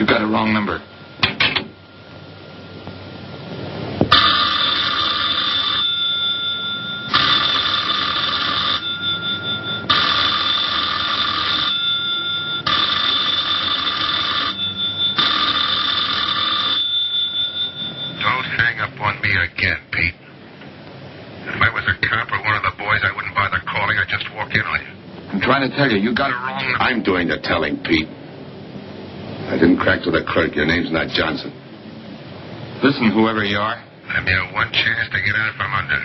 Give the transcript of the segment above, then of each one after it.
You got a wrong number. Don't hang up on me again, Pete. If I was a cop or one of the boys, I wouldn't bother calling. I'd just walk in on you. I'm trying to tell you, you got it wrong. I'm doing the telling, Pete. I didn't crack to the clerk. Your name's not Johnson. Listen, whoever you are. I'm your one chance to get out from under.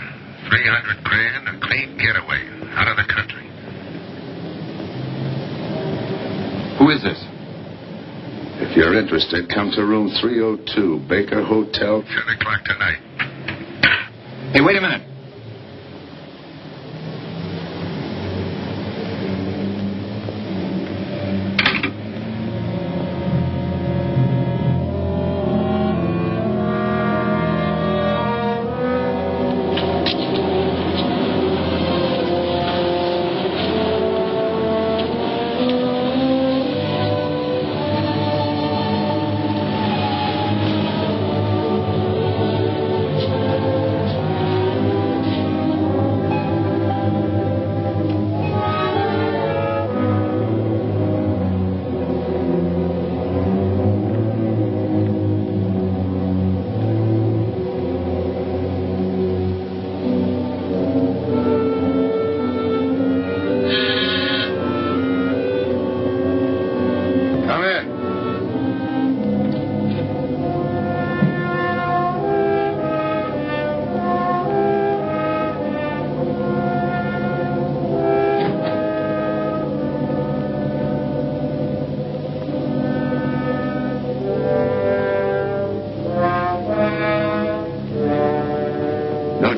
300 grand, a clean getaway. Out of the country. Who is this? If you're interested, come to room 302, Baker Hotel, 10 o'clock tonight. Hey, wait a minute.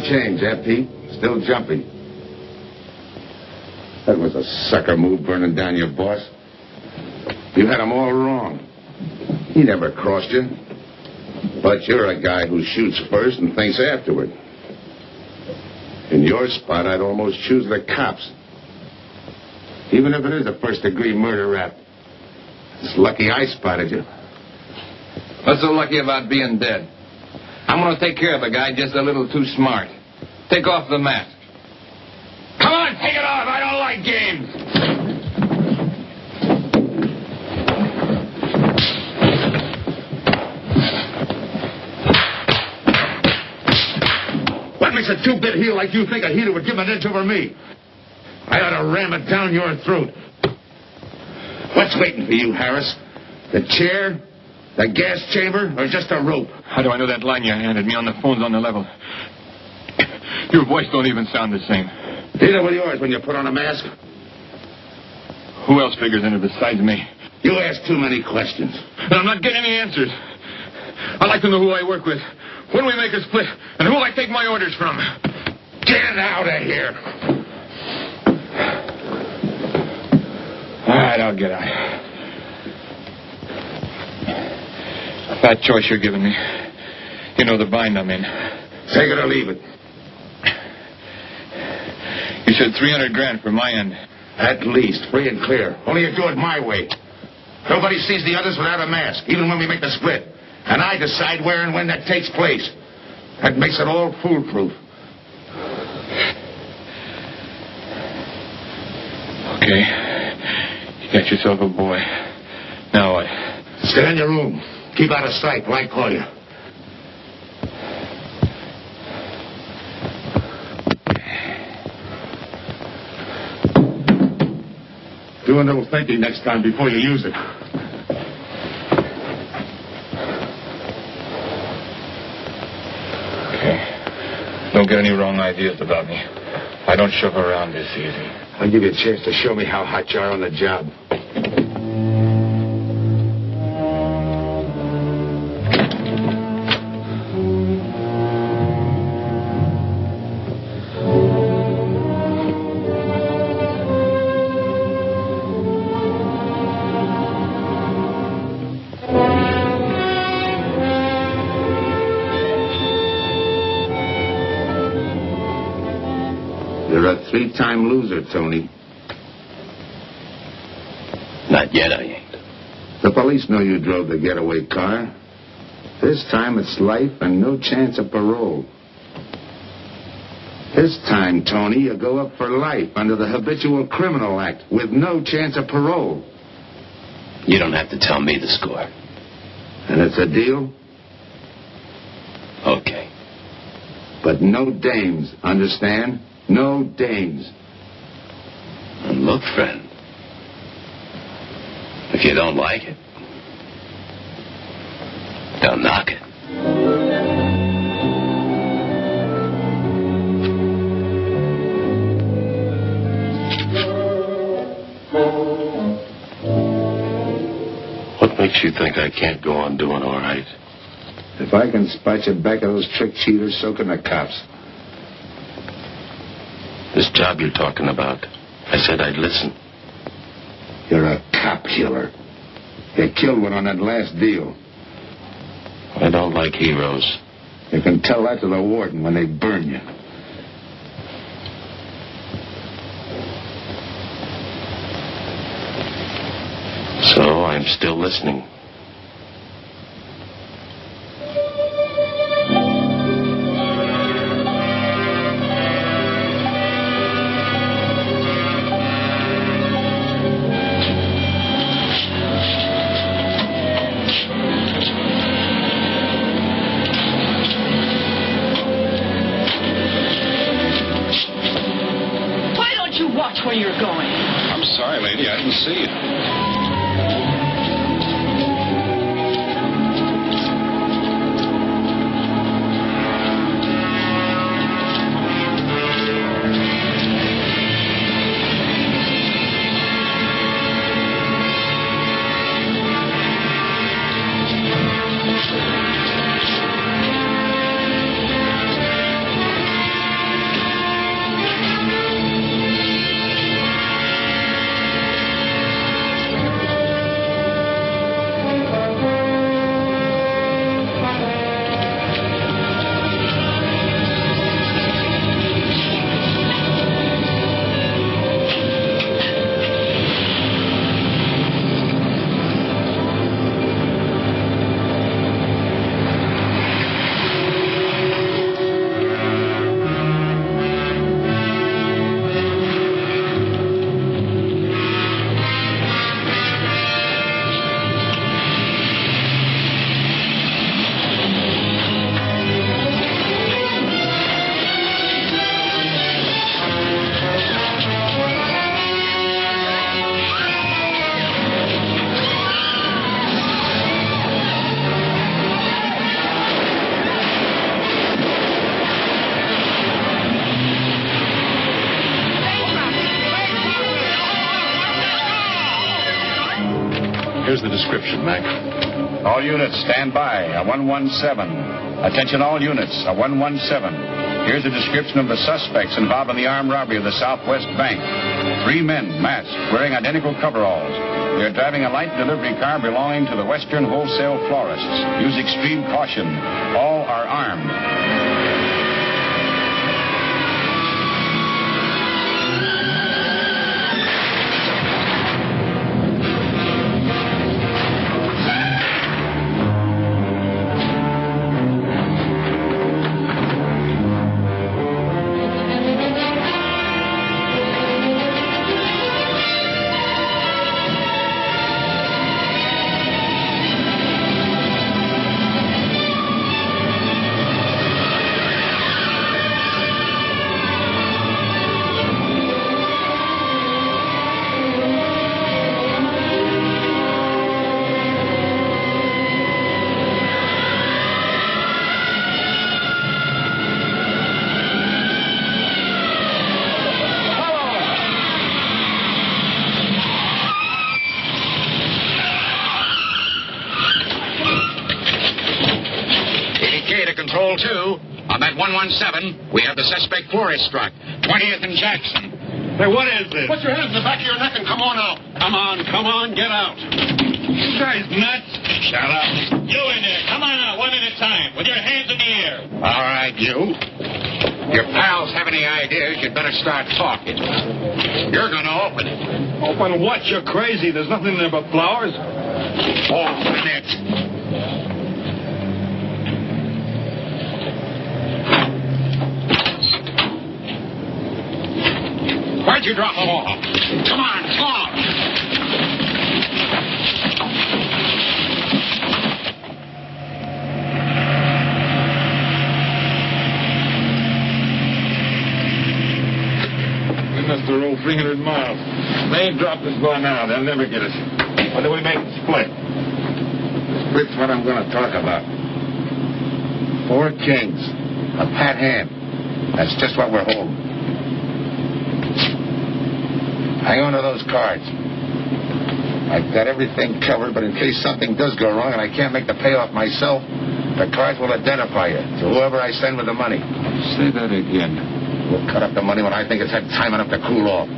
Change, eh, Pete? Still jumping. That was a sucker move, burning down your boss. You had him all wrong. He never crossed you. But you're a guy who shoots first and thinks afterward. In your spot, I'd almost choose the cops. Even if it is a first-degree murder rap. It's lucky I spotted you. What's so lucky about being dead? I'm going to take care of a guy just a little too smart. Take off the mask. Come on, take it off. I don't like games. What makes a two-bit heel like you think a heater would give an inch over me? I ought to ram it down your throat. What's waiting for you, Harris? The chair? The gas chamber? Or just a rope? How do I know that line you handed me on the phone's on the level? Your voice don't even sound the same. Neither will yours when you put on a mask. Who else figures in it besides me? You ask too many questions. And I'm not getting any answers. I'd like to know who I work with, when we make a split, and who I take my orders from. Get out of here. All right, I'll get out. That choice you're giving me. You know the bind I'm in. Take it or leave it. You said 300 grand for my end. At least, free and clear. Only you do it my way. Nobody sees the others without a mask, even when we make the split. And I decide where and when that takes place. That makes it all foolproof. Okay. You got yourself a boy. Now what? Stay in your room. Keep out of sight till I call you. Do a little thinking next time before you use it. Okay. Don't get any wrong ideas about me. I don't shove around this easy. I'll give you a chance to show me how hot you are on the job. You're a three-time loser, Tony. Not yet, I ain't. The police know you drove the getaway car. This time it's life and no chance of parole. This time, Tony, you go up for life under the Habitual Criminal Act with no chance of parole. You don't have to tell me the score. And it's a deal? Okay. But no dames, understand? No dames. And look, friend, if you don't like it, don't knock it. What makes you think I can't go on doing all right? If I can spot you back of those trick cheaters, so can the cops. This job you're talking about, I said I'd listen. You're a cop killer. You killed one on that last deal. I don't like heroes. You can tell that to the warden when they burn you. So I'm still listening. Why don't you watch where you're going? I'm sorry, lady. I didn't see you. Here's the description, Mac. All units, stand by. A 117. Attention all units. A 117. Here's a description of the suspects involved in the armed robbery of the Southwest Bank. 3 men, masked, wearing identical coveralls. They're driving a light delivery car belonging to the Western Wholesale Florists. Use extreme caution. All are armed. Control 2. On that 117, we have the suspect florist struck. 20th and Jackson. Hey, what is this? Put your hands in the back of your neck and come on out. Come on, get out. You guys nuts? Shut up. You in there. Come on out, one at a time, with your hands in the air. All right, you. Your pals have have any ideas, you'd better start talking. You're going to open it. Open what? You're crazy. There's nothing there but flowers. Open it. Where'd you drop them off? Come on, talk. We must have rolled 300 miles. They ain't dropped us by now. They'll never get us. What do we make the split? Split's what I'm going to talk about. 4 kings. A pat hand. That's just what we're holding. Hang on to those cards. I've got everything covered, but in case something does go wrong and I can't make the payoff myself, the cards will identify you to whoever I send with the money. Say that again. We'll cut up the money when I think it's had time enough to cool off.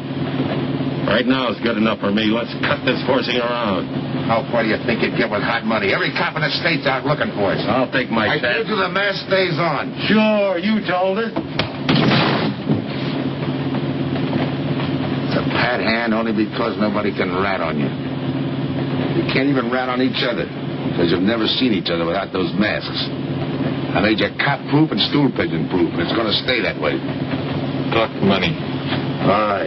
Right now is good enough for me. Let's cut this horsing around. How far do you think you'd get with hot money? Every cop in the state's out looking for us. I'll take my I chance. told you the mask stays on. Sure, you told her. It's a pat hand only because nobody can rat on you. You can't even rat on each other because you've never seen each other without those masks. I made you cop-proof and stool pigeon-proof, and it's going to stay that way. Talk money. All right.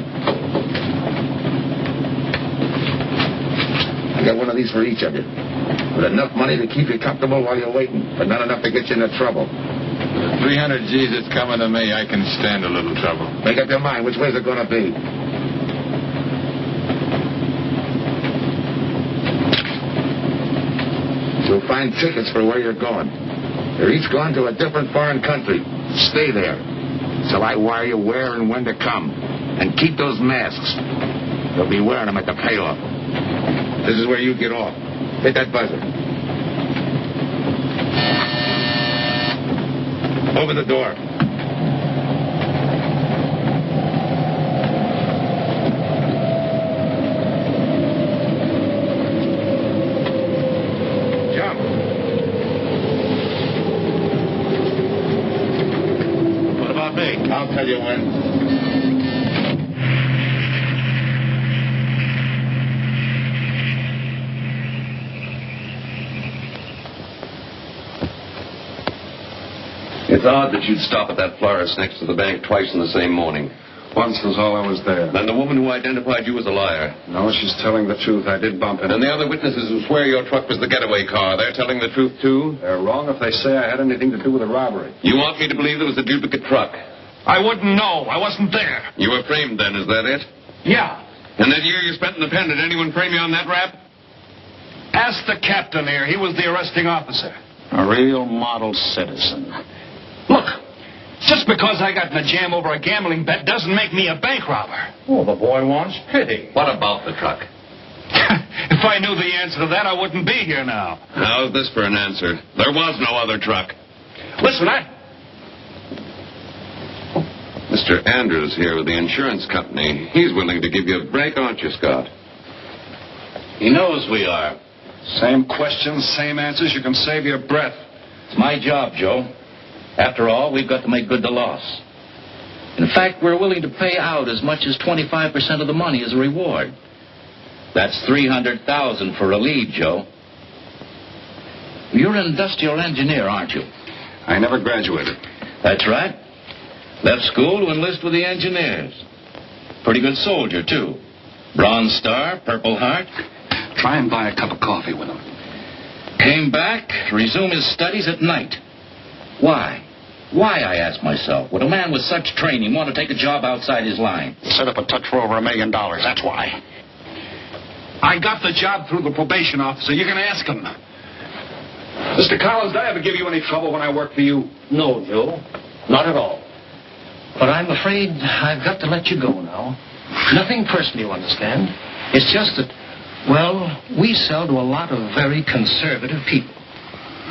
I got one of these for each of you. With enough money to keep you comfortable while you're waiting, but not enough to get you into trouble. 300 G's that's coming to me. I can stand a little trouble. Make up your mind. Which way's it going to be? You'll find tickets for where you're going. They're each going to a different foreign country. Stay there. So I wire you where and when to come. And keep those masks. You'll be wearing them at the payoff. This is where you get off. Hit that buzzer. Open the door. Jump. What about me? I'll tell you when. It's odd that you'd stop at that florist next to the bank twice in the same morning. Once was all I was there. And the woman who identified you as a liar. No, she's telling the truth. I did bump into And the other witnesses who swear your truck was the getaway car, they're telling the truth too? They're wrong if they say I had anything to do with the robbery. You want me to believe there was a duplicate truck? I wouldn't know. I wasn't there. You were framed then, is that it? Yeah. And that year you spent in the pen, did anyone frame you on that rap? Ask the captain here. He was the arresting officer. A real model citizen. Look, just because I got in a jam over a gambling bet doesn't make me a bank robber. Oh, the boy wants pity. What about the truck? If I knew the answer to that, I wouldn't be here now. How's this for an answer? There was no other truck. Listen, Mr. Andrews here with the insurance company. He's willing to give you a break, aren't you, Scott? He knows we are. Same questions, same answers. You can save your breath. It's my job, Joe. After all, we've got to make good the loss. In fact, we're willing to pay out as much as 25% of the money as a reward. That's $300,000 for a lead, Joe. You're an industrial engineer, aren't you? I never graduated. That's right. Left school to enlist with the engineers. Pretty good soldier, too. Bronze Star, Purple Heart. Try and buy a cup of coffee with him. Came back to resume his studies at night. Why? Why, I ask myself, would a man with such training want to take a job outside his line? Set up a touch for over $1 million. That's why. I got the job through the probation officer. You can ask him. Mr. Collins, did I ever give you any trouble when I worked for you? No, Joe. Not at all. But I'm afraid I've got to let you go now. Nothing personal, you understand. It's just that, well, we sell to a lot of very conservative people.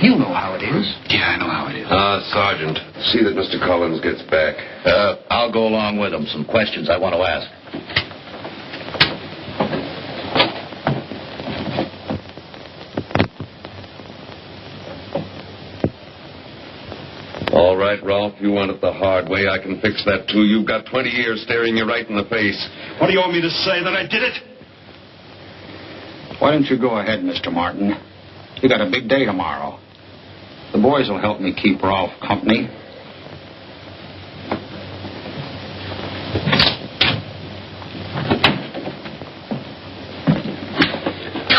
You know how it is. Yeah, I know how it is. Sergeant, see that Mr. Collins gets back. I'll go along with him. Some questions I want to ask. All right, Rolf. You want it the hard way. I can fix that, too. You've got 20 years staring you right in the face. What do you want me to say, that I did it? Why don't you go ahead, Mr. Martin? You got a big day tomorrow. The boys will help me keep Rolf company.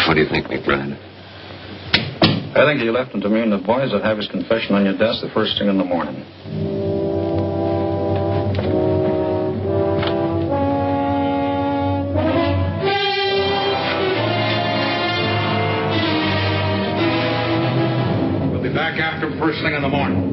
What do you think, McBride? I think you left him to me, and the boys will have his confession on your desk the first thing in the morning. We'll be back after him first thing in the morning.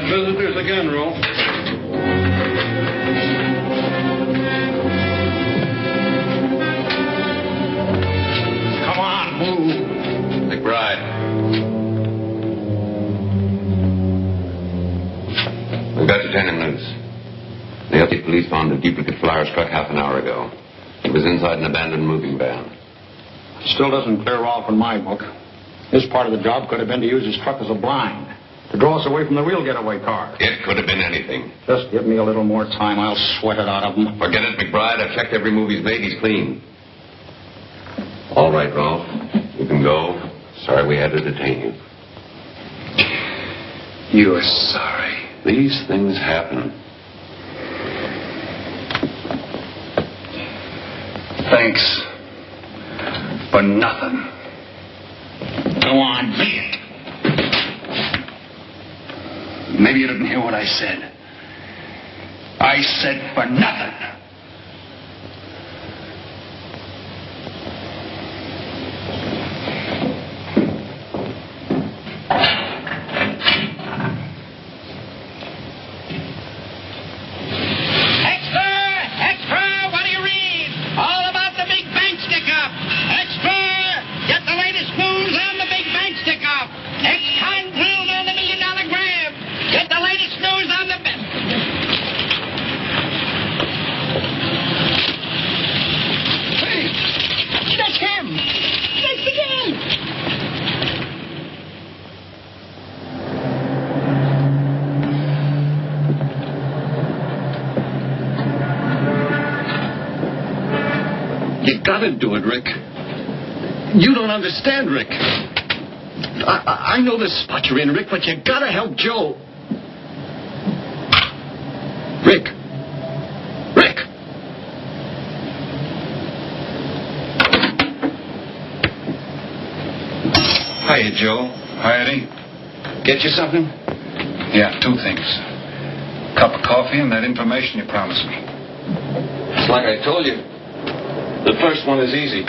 Visitors again, Rolf. Come on, move. McBride. We've got detaining notice. The LT police found a duplicate flyer struck half an hour ago. It was inside an abandoned moving van. Still doesn't clear Rolf in my book. His part of the job could have been to use his truck as a blind, to draw us away from the real getaway car. It could have been anything. Just give me a little more time. I'll sweat it out of him. Forget it, McBride. I've checked every move he's made. He's clean. All right, Rolf. You can go. Sorry we had to detain you. You're sorry. These things happen. Thanks for nothing. Go on, be it. Maybe you didn't hear what I said. I said for nothing. You gotta do it, Rick. You don't understand, Rick. I know the spot you're in, Rick, but you gotta help Joe. Rick. Rick. Hiya, Joe. Hi, Eddie. Get you something? Yeah, two things. Cup of coffee and that information you promised me. It's like I told you. The first one is easy.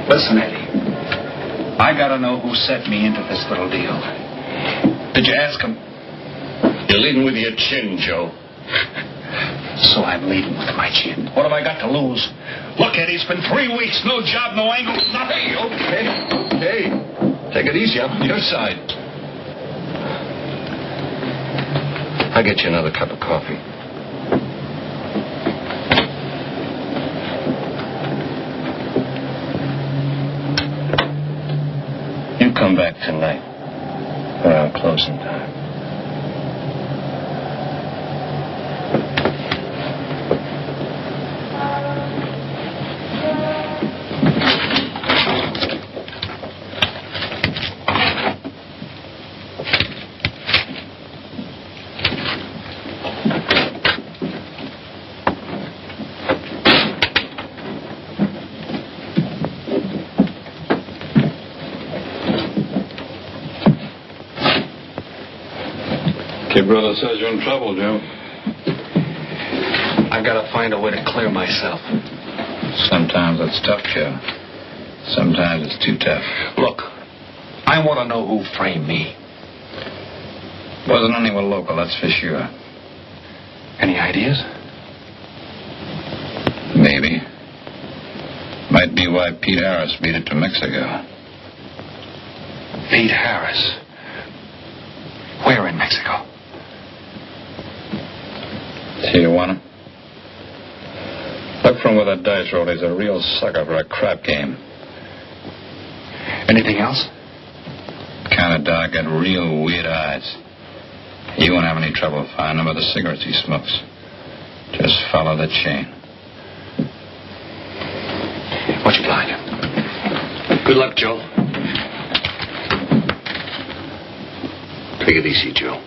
Listen, Eddie. I gotta know who set me into this little deal. Did you ask him? You're leading with your chin, Joe. So I'm leading with my chin. What have I got to lose? Look, Eddie, it's been 3 weeks. No job, no angle, nothing. Okay. Take it easy. I'm on your side. I'll get you another cup of coffee. You come back tonight. Around closing time. Your brother says you're in trouble, Joe. I've got to find a way to clear myself. Sometimes it's tough, Joe. Sometimes it's too tough. Look, I want to know who framed me. Wasn't anyone local, that's for sure. Any ideas? Maybe. Might be why Pete Harris beat it to Mexico. Pete Harris. Where in Mexico? Tijuana. Look from where that dice roll. He's a real sucker for a crap game. Anything else? Kind of dark, got real weird eyes. You won't have any trouble finding him with the cigarettes he smokes. Just follow the chain. What you like? Good luck, Joe. Take it easy, Joe.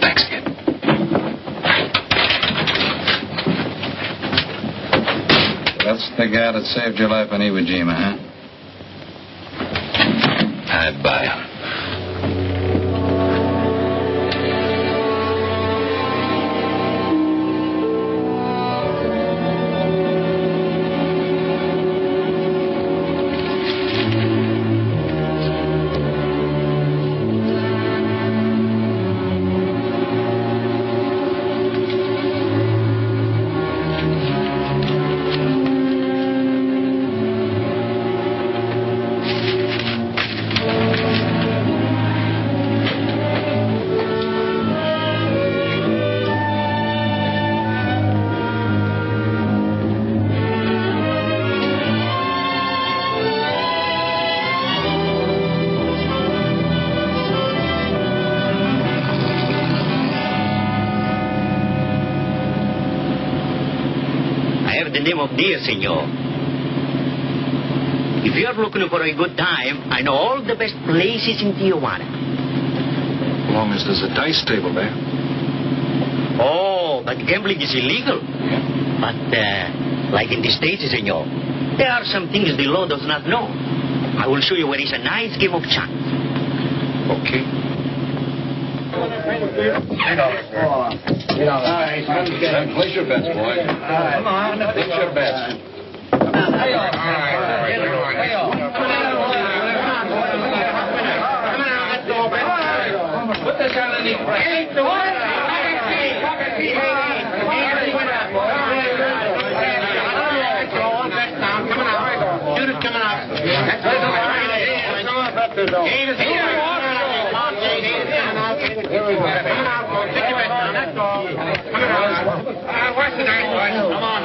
Thanks, kid. That's the guy that saved your life in Iwo Jima, huh? I'd buy him. The name of dear, senor. If you're looking for a good time, I know all the best places in Tijuana. As long as there's a dice table there. Oh, but gambling is illegal. Yeah. But, like in the States, senor, there are some things the law does not know. I will show you where is a nice game of chance. Okay. Place your bets, boy. Come on. Place your bets. Put this underneath. Shoot it coming out. What's the nice one? Come on.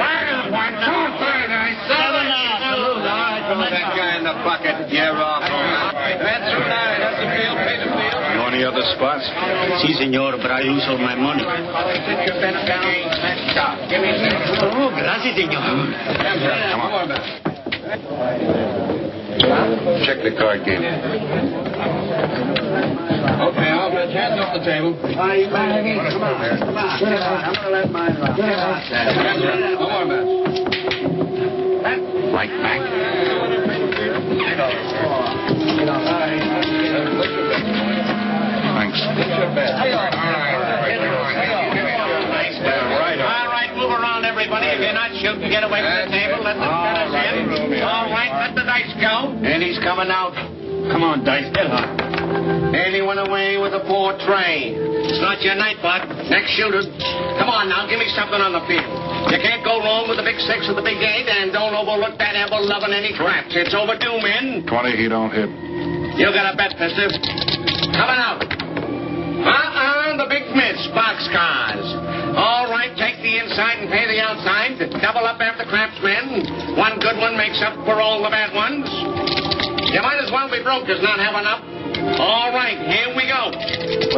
That guy in the bucket. You're off. That's right. That's the field. Pay the field. You know any other spots? Si, senor, but I lose all my money. Oh, gracias, senor. Come on. Check the card game. Okay, I'll bet hands off the table. Come on. I'm going to let mine run. One more bet. Right back. Thanks. All right, move around, everybody. If you're not shooting, get away from the table. Let the finish in. All right, let the dice go. And he's coming out. Come on, Dice, get hot. And he went away with a poor tray. It's not your night, bud. Next shooter. Come on now, give me something on the field. You can't go wrong with the big six or the big eight, and don't overlook that ever-loving any traps. It's overdue, men. 20, he don't hit. You got a bet, mister. Coming out. The big miss, boxcars. All right, take the inside and pay the outside. Double up after craps, men. One good one makes up for all the bad ones. You might as well be broke as not have enough. All right, here we go.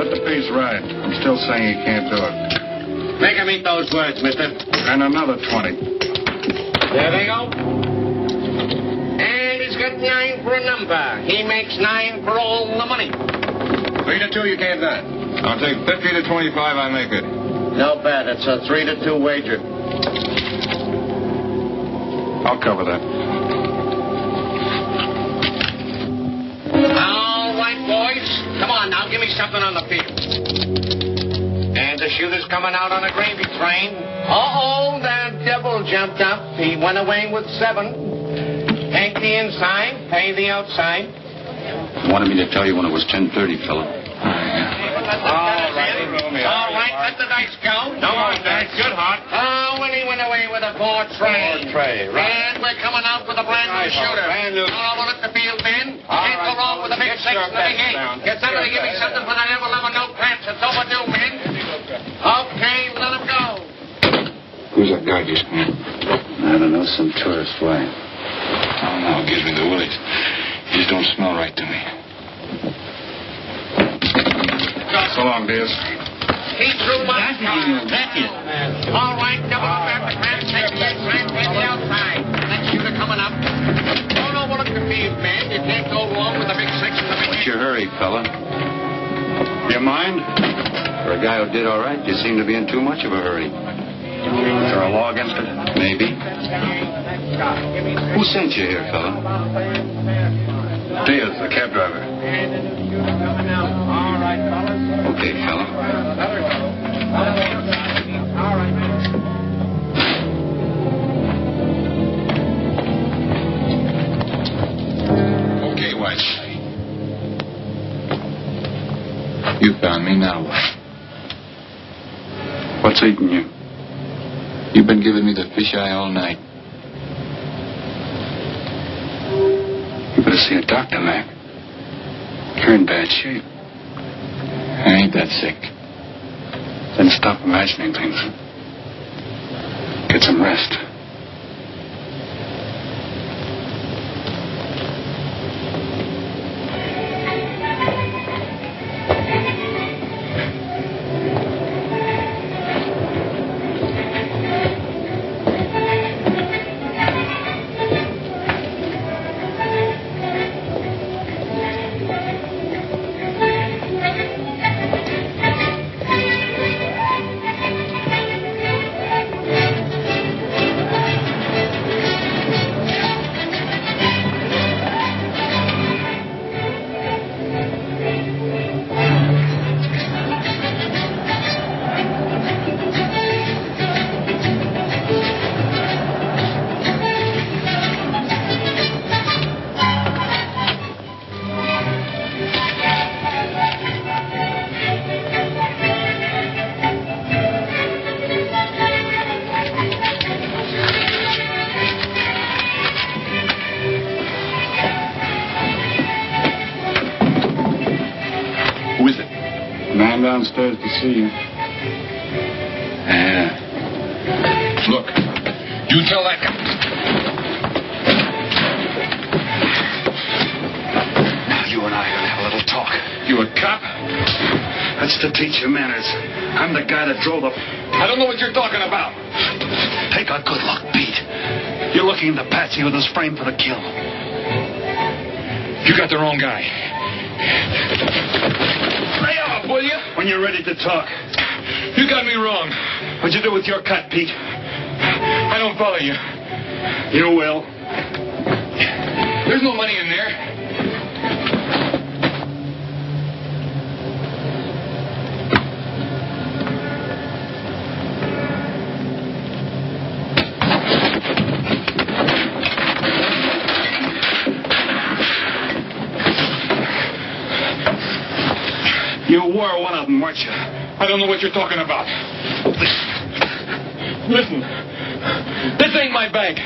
Let the piece ride. I'm still saying he can't do it. Make him eat those words, mister. And another 20. There they go. And he's got 9 for a number. He makes 9 for all the money. 3 to 2, you can't do it. I'll take 50 to 25, I make it. No bad. It's a 3 to 2 wager. I'll cover that. All right, boys. Come on now, give me something on the field. And the shooter's coming out on a gravy train. Uh-oh, the devil jumped up. He went away with 7. Take the inside, pay the outside. Wanted me to tell you when it was 10:30, fella. All right, let the dice go. No more dice. Good, Hot. Oh, and he went away with a 4 tray. 4 tray, right. And we're coming out with a brand new shooter. Brand new. Oh, well, let the field in. Can't go wrong with a big 6 and a big 8. Get somebody to give me something for the never-loving no cramps. It's overdue, men. Okay, let him go. Who's that guy just come in? I don't know, some tourist fly. Oh, no, it gives me the willies. He just don't smell right to me. So long, Diaz. He threw my All right, double up after cramps. Take the inside, take the outside. That shooter coming up. Don't overlook the field, man. You can't go wrong with a big 6 and a big 8. What's your hurry, fella? You mind? For a guy who did all right, you seem to be in too much of a hurry. Is there a law against it? Maybe. Who sent you here, fella? Diaz, the cab driver. All right, fellas. Okay, fella. All right. Okay, White. You found me, now what? What's eating you? You've been giving me the fisheye all night. You better see a doctor, Mac. You're in bad shape. I ain't that sick. Then stop imagining things. Get some rest. Downstairs to see you. Yeah. Look, you tell that guy. Now you and I are gonna have a little talk. You a cop? That's to teach you manners. I'm the guy that drove the... I don't know what you're talking about. Take a good look, Pete. You're looking at the patsy with his frame for the kill. You got the wrong guy. Lay off, will you? When you're ready to talk. You got me wrong. What'd you do with your cut, Pete? I don't follow you. You will. There's no money in there. You were one of them, weren't you? I don't know what you're talking about. Listen. This ain't my bag.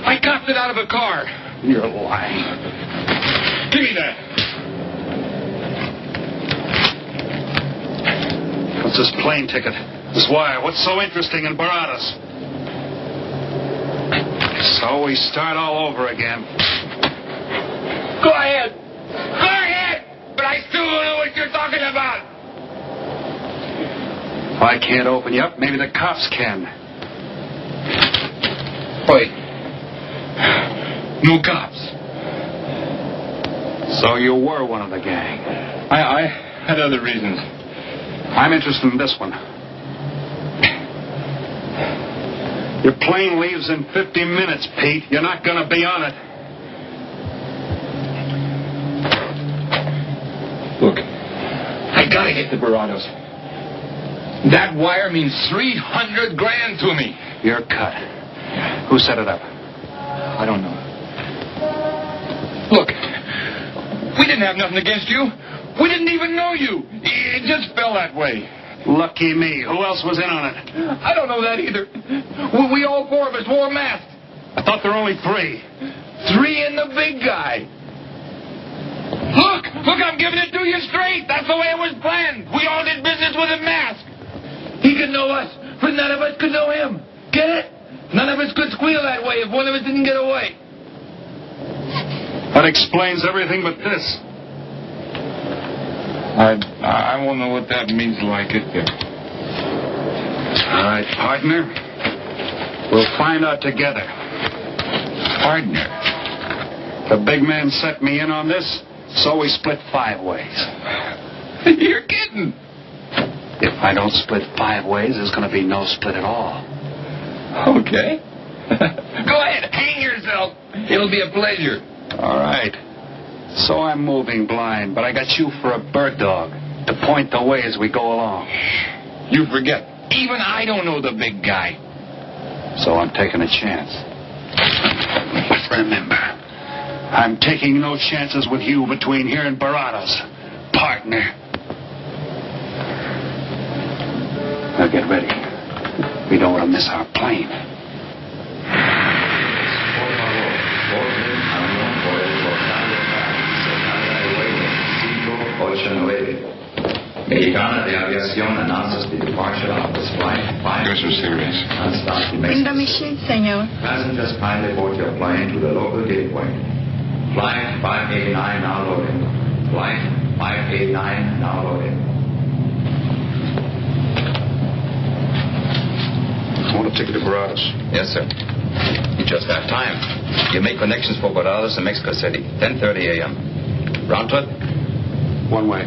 I copped it out of a car. You're lying. Give me that. What's this plane ticket? This wire? What's so interesting in Baradas? So we start all over again. Go ahead. Go ahead. But I still don't know what you're talking about. If I can't open you up, maybe the cops can. Wait. No cops. So you were one of the gang. I had other reasons. I'm interested in this one. Your plane leaves in 50 minutes, Pete. You're not going to be on it. Look, I gotta get to Barados. That wire means $300,000 to me. You're cut. Who set it up? I don't know. Look, we didn't have nothing against you. We didn't even know you. It just fell that way. Lucky me. Who else was in on it? I don't know that either. We all four of us wore masks. I thought there were only 3. 3 and the big guy. Look, I'm giving it to you straight. That's the way it was planned. We all did business with a mask. He could know us, but none of us could know him. Get it? None of us could squeal that way if one of us didn't get away. That explains everything but this. I won't know what that means like it. All right, partner. We'll find out together. Partner? The big man set me in on this, so we split 5 ways. You're kidding. If I don't split 5 ways, there's going to be no split at all. Okay. Go ahead, hang yourself. It'll be a pleasure. All right. So I'm moving blind, but I got you for a bird dog to point the way as we go along. You forget. Even I don't know the big guy. So I'm taking a chance. But remember, I'm taking no chances with you between here and Barados, partner. Now get ready. We don't want to miss our plane. Mexicana de Aviación announces the departure of this flight. Yours are serious. In the machine, senor. Passengers kindly board your plane to the local gateway. Flight 589 now loading. Flight 589 now loading. I want a ticket to Barados. Yes, sir. You just have time. You make connections for Barados and Mexico City. 10:30 a.m. Round trip? One way.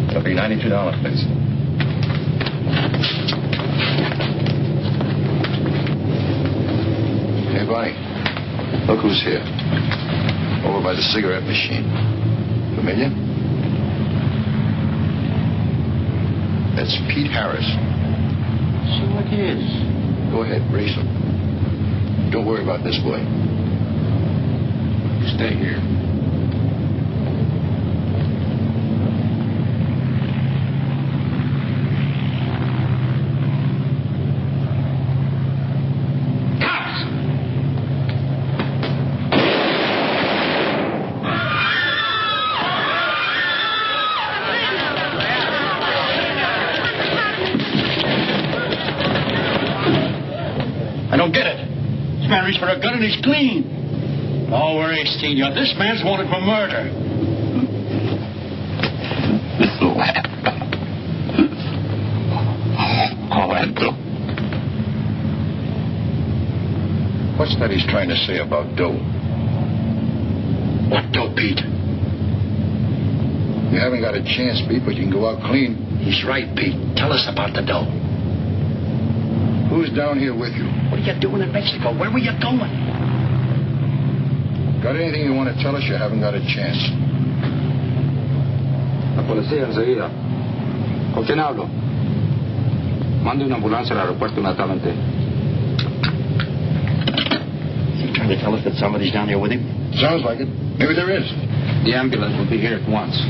It'll be $92, please. Hey, Bonnie. Look who's here. Over by the cigarette machine. Familiar? That's Pete Harris. So it is. Go ahead, race him. Don't worry about this boy. Stay here. I don't get it. This man reached for a gun and he's clean. No worries, Senor. This man's wanted for murder. What's that he's trying to say about dough? What dough, Pete? You haven't got a chance, Pete, but you can go out clean. He's right, Pete. Tell us about the dough. Who's down here with you? What are you doing in Mexico? Where were you going? Got anything you want to tell us? You haven't got a chance. La policía enseguida. ¿Con quién hablo? Mande una ambulancia al aeropuerto inmediatamente. Is he trying to tell us that somebody's down here with him? Sounds like it. Maybe there is. The ambulance will be here at once.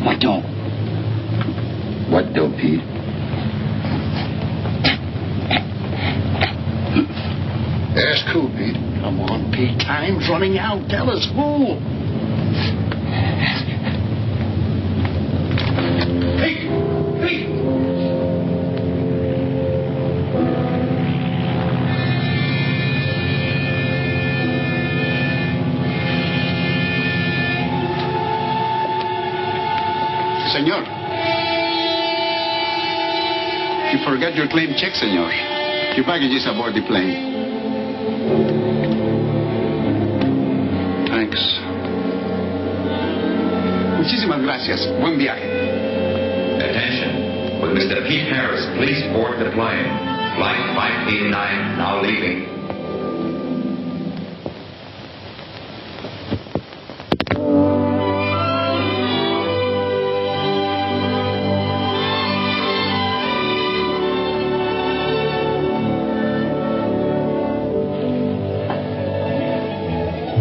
What dough? What dough, Pete? Ask who, Pete? Come on, Pete. Time's running out. Tell us who. senor. You forgot your claim check, senor. Your baggage is aboard the plane. Thanks. Muchísimas gracias. Buen viaje. Attention. Will Mr. Pete Harris please board the plane? Flight 589 now leaving.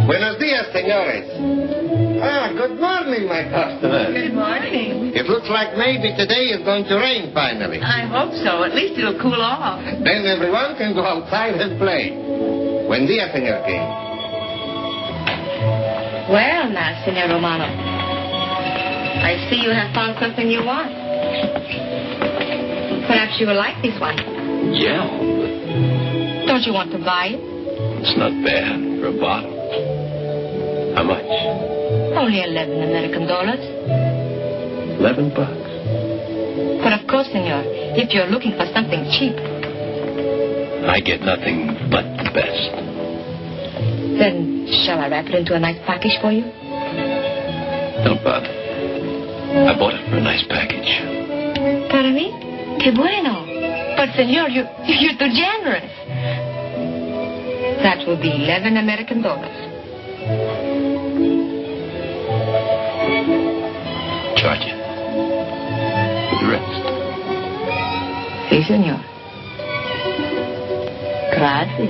Buenos dias, senores. Good morning, my customer. Good morning. It looks like maybe today is going to rain finally. I hope so. At least it'll cool off. Then everyone can go outside and play. Buen dia, Senor King. Well, now, Senor Romano, I see you have found something you want. Perhaps you will like this one. Yeah, Don't you want to buy it? it's not bad for a bottle. How much? Only $11 American. $11. But of course, senor, if you're looking for something cheap, I get nothing but the best. then shall I wrap it into a nice package for you? Don't bother. I bought it for a nice package. Para mí? Que bueno. But senor, you're too generous. That will be $11 American. Charge it. The rest. Si, senor. Gracias.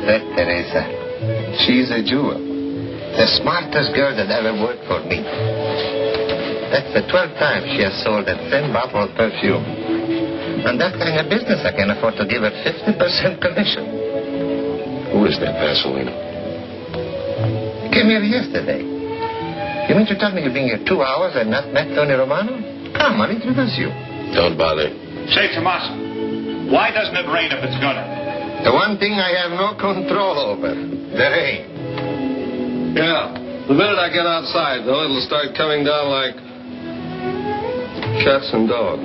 That Teresa, she's a jewel. The smartest girl that ever worked for me. That's the 12th time she has sold that same bottle of perfume. And that kind of business, I can afford to give her 50% commission. Who is that Vaseline? Came here yesterday. You mean to tell me you've been here 2 hours and not met Tony Romano? Come, I'll introduce you. Don't bother. Say, Tomas, why doesn't it rain if it's gonna? The one thing I have no control over, the rain. Yeah. The minute I get outside, though, it'll start coming down like cats and dogs.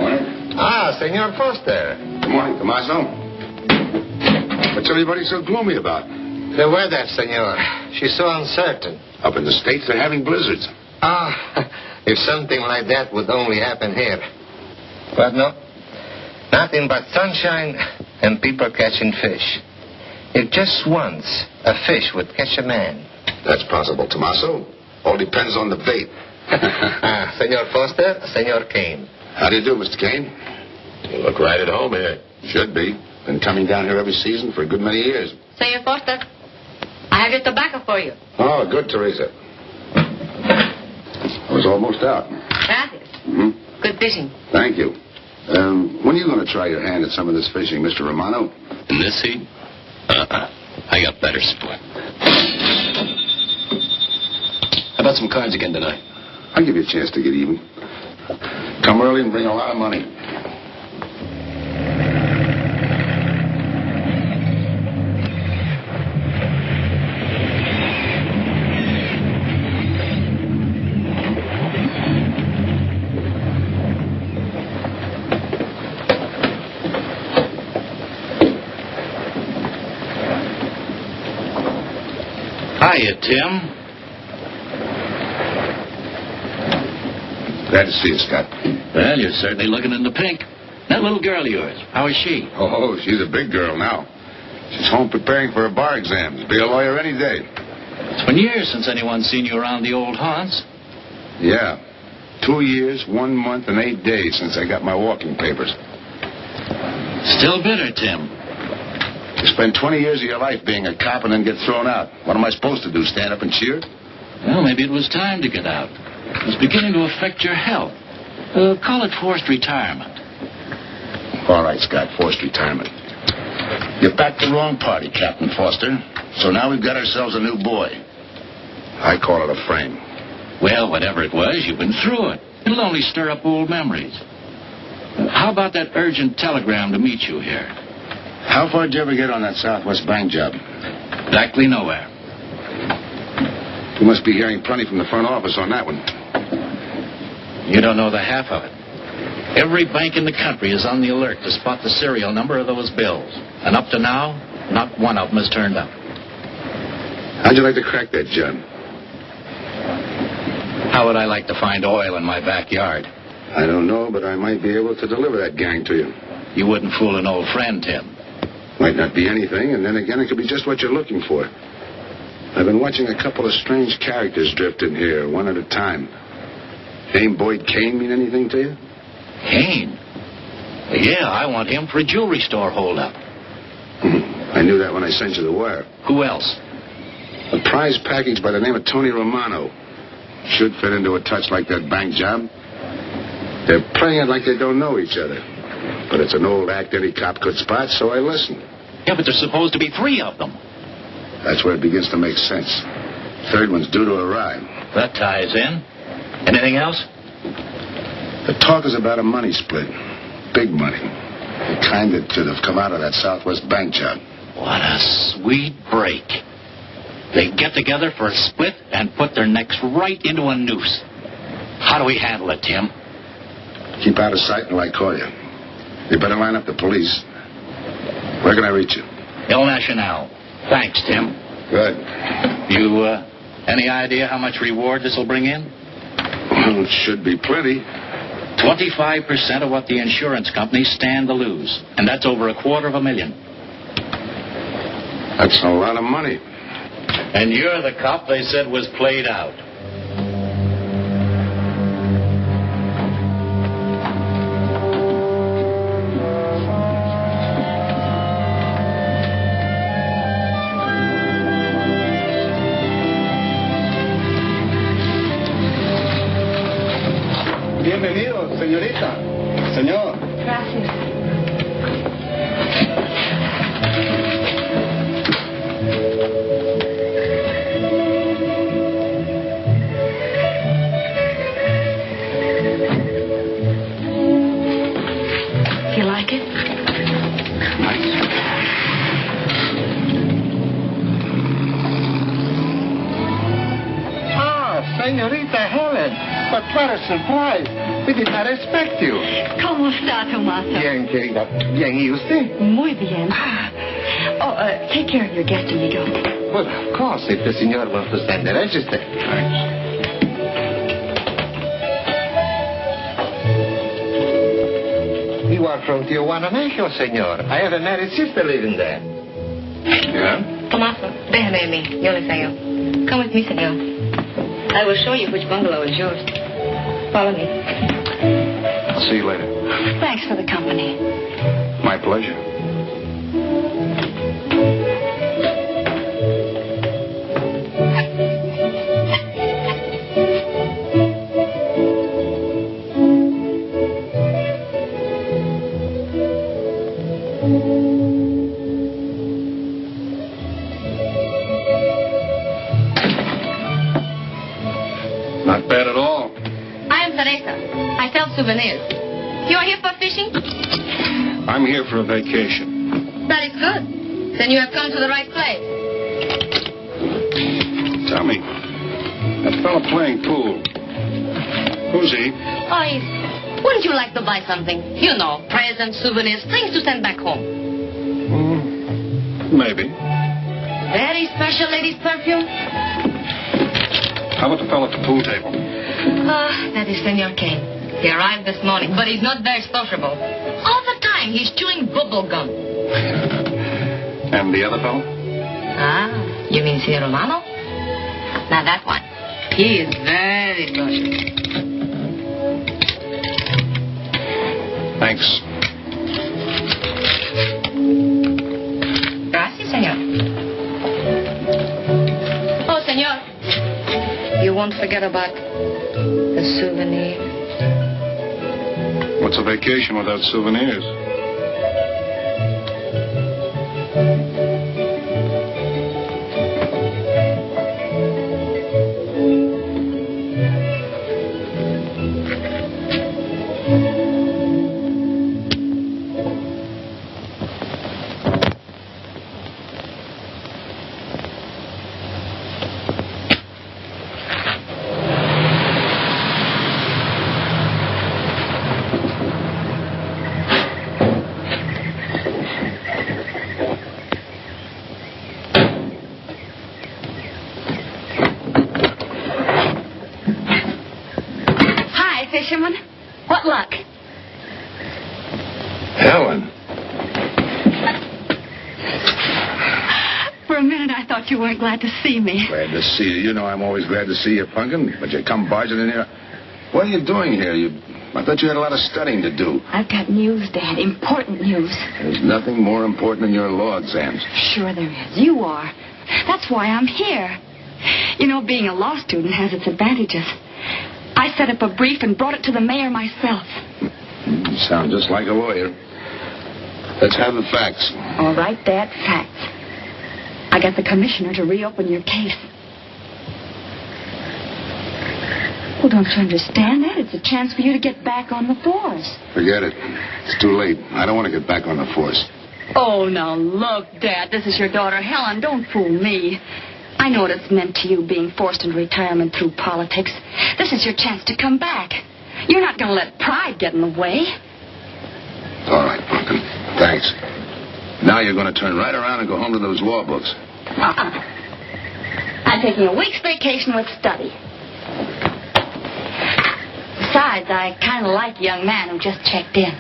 Ah, Senor Foster. Good morning, Tommaso. What's everybody so gloomy about? The weather, senor. She's so uncertain. Up in the States, they're having blizzards. Ah, if something like that would only happen here. But no. Nothing but sunshine and people catching fish. If just once a fish would catch a man. That's possible, Tommaso. All depends on the bait. Senor Foster, Senor Kane. How do you do, Mr. Kane? You look right at home here. Should be. Been coming down here every season for a good many years. Senor Foster, I have your tobacco for you. Oh, good, Teresa. I was almost out. Gracias. Mm-hmm. Good fishing. Thank you. When are you going to try your hand at some of this fishing, Mr. Romano? In this heat? I got better sport. How about some cards again tonight? I'll give you a chance to get even. Come early and bring a lot of money. Hiya, Tim. Glad to see you, Scott. Well, you're certainly looking in the pink. That little girl of yours, how is she? Oh, she's a big girl now. She's home preparing for her bar exams. Be a lawyer any day. It's been years since anyone's seen you around the old haunts. Yeah. 2 years, 1 month, and 8 days since I got my walking papers. Still bitter, Tim. You spend 20 years of your life being a cop and then get thrown out. What am I supposed to do, stand up and cheer? Well, maybe it was time to get out. It was beginning to affect your health. Call it forced retirement. All right, Scott, forced retirement. You backed the wrong party, Captain Foster. So now we've got ourselves a new boy. I call it a frame. Well, whatever it was, you've been through it. It'll only stir up old memories. How about that urgent telegram to meet you here? How far did you ever get on that Southwest Bank job? Exactly nowhere. You must be hearing plenty from the front office on that one. You don't know the half of it. Every bank in the country is on the alert to spot the serial number of those bills. And up to now, not one of them has turned up. How'd you like to crack that, John? How would I like to find oil in my backyard? I don't know, but I might be able to deliver that gang to you. You wouldn't fool an old friend, Tim. Might not be anything, and then again, it could be just what you're looking for. I've been watching a couple of strange characters drift in here, one at a time. Name Boyd Kane mean anything to you? Kane? Yeah, I want him for a jewelry store holdup. I knew that when I sent you the wire. Who else? A prize package by the name of Tony Romano. Should fit into a touch like that bank job. They're playing it like they don't know each other. But it's an old act any cop could spot, so I listen. Yeah, but there's supposed to be 3 of them. That's where it begins to make sense. Third one's due to arrive. That ties in. Anything else? The talk is about a money split. Big money. The kind that should have come out of that Southwest bank job. What a sweet break. They get together for a split and put their necks right into a noose. How do we handle it, Tim? Keep out of sight until I call you. You better line up the police. Where can I reach you? El Nacional. Thanks, Tim. Good. You, any idea how much reward this will bring in? Well, it should be plenty. 25% of what the insurance companies stand to lose. And that's over $250,000. That's a lot of money. And you're the cop they said was played out. Bienvenido, señorita. Señor. Gracias. You like it? Ah, señorita Helen. But what a surprise. We did not expect you. ¿Cómo está, Tomaso? Bien, querida. Bien, ¿y usted? Muy bien. Oh, take care of your guest, amigo. Well, of course, if the senor wants to send the register. Thanks. You are from Tijuana, Mexico, senor. I have a married sister living there. Yeah? Tomaso, déjame a mí. Yo le enseño. Come with me, senor. I will show you which bungalow is yours. Follow me. I'll see you later. Thanks for the company. My pleasure. Not bad at all. I am Teresa. I sell souvenirs. You are here for fishing? I'm here for a vacation. That is good. Then you have come to the right place. Tell me, that fellow playing pool, who's he? Oh, wouldn't you like to buy something? You know, presents, souvenirs, things to send back home. Maybe. Very special ladies' perfume. How about the fellow at the pool table? That is Senor Kane. He arrived this morning, but he's not very sociable. All the time he's chewing bubble gum. And the other fellow? Ah, you mean Senor Romano? Now that one. He is very good. Thanks. Gracias, senor. Oh, senor. You won't forget about the souvenir. What's a vacation without souvenirs? luck. Helen. For a minute, I thought you weren't glad to see me. Glad to see you. You know I'm always glad to see you, Punkin. But you come barging in here. What are you doing here? I thought you had a lot of studying to do. I've got news, Dad. Important news. There's nothing more important than your law exams. Sure there is. You are. That's why I'm here. You know, being a law student has its advantages. I set up a brief and brought it to the mayor myself. You sound just like a lawyer. Let's have the facts. All right, Dad, facts. I got the commissioner to reopen your case. Well, don't you understand that? It's a chance for you to get back on the force. Forget it. It's too late. I don't want to get back on the force. Oh, now look, Dad, this is your daughter, Helen. Don't fool me. I know what it's meant to you being forced into retirement through politics. This is your chance to come back. You're not going to let pride get in the way. All right, Pumpkin. Thanks. Now you're going to turn right around and go home to those law books. I'm taking a week's vacation with study. Besides, I kind of like the young man who just checked in.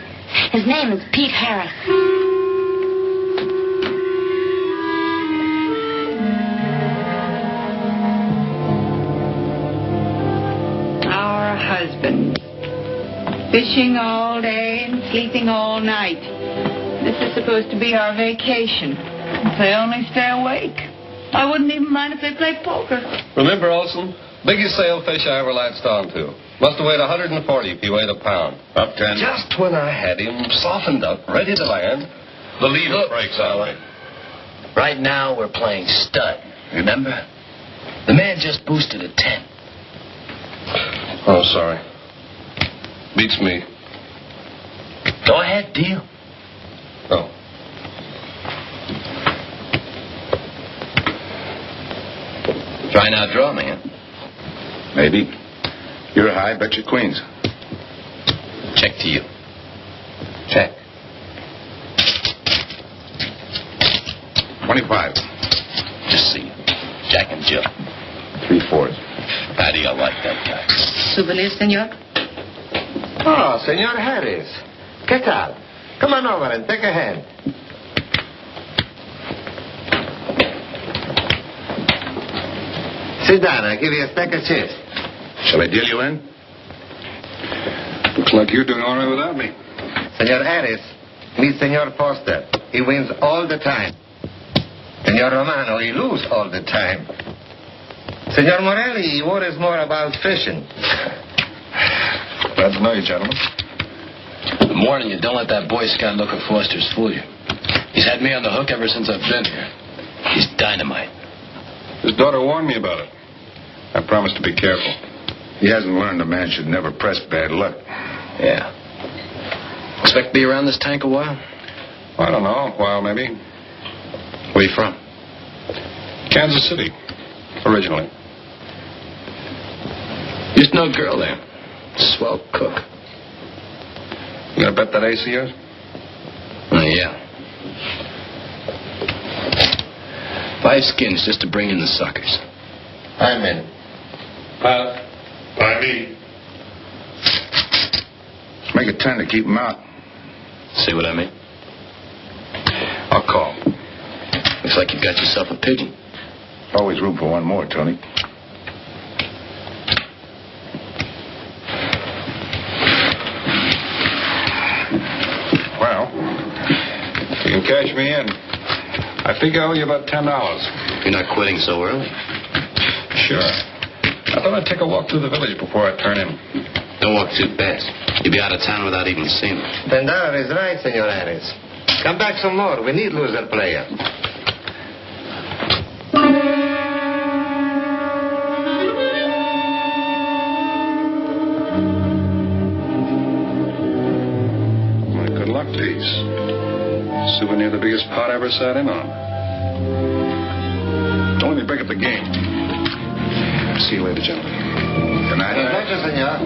His name is Pete Harris. Our husband. Fishing all day and sleeping all night. This is supposed to be our vacation. If they only stay awake. I wouldn't even mind if they played poker. Remember, Olson? Biggest sailfish I ever latched onto. Must have weighed 140 if he weighed a pound. Up 10. Just when I had him softened up, ready to land, the leader breaks on me. Right now we're playing stud, remember? The man just boosted a 10. Oh, sorry. Beats me. Go ahead, deal. Oh. Try and outdraw me, huh? Maybe. You're high, bet your queens. Check to you. Check. 25. Just see. Jack and Jill. 3/4. How do you like that guy? Souvenir, senor? Oh, Senor Harris. ¿Qué tal? Come on over and take a hand. Sit down. I'll give you a stack of chips. Shall I deal you in? Looks like you're doing all right without me. Senor Harris, meet Senor Foster. He wins all the time. Senor Romano, he loses all the time. Senor Morelli, he worries more about fishing. Glad to know you, gentlemen. I'm warning you, don't let that Boy Scout look at Foster's fool you. He's had me on the hook ever since I've been here. He's dynamite. His daughter warned me about it. I promised to be careful. He hasn't learned a man should never press bad luck. Yeah. Expect to be around this tank a while? I don't know. A while, maybe. Where you from? Kansas City. Originally. Used to know a girl there. Swell cook. You gonna bet that ace of yours? Yeah. 5 skins just to bring in the suckers. I'm in. Pat. By me. Let's make it 10 to keep him out. See what I mean? I'll call. Looks like you've got yourself a pigeon. Always room for one more, Tony. Well, you can cash me in. I think I owe you about $10. You're not quitting so early. Sure. I thought I'd take a walk through the village before I turn in. Don't walk too fast. You'll be out of town without even seeing me. $10 is right, Senor Harris. Come back some more. We need loser player. My good luck piece. Souvenir the biggest pot I ever sat in on. Don't let me break up the game. See you later, gentlemen. Good night. Good night, senor.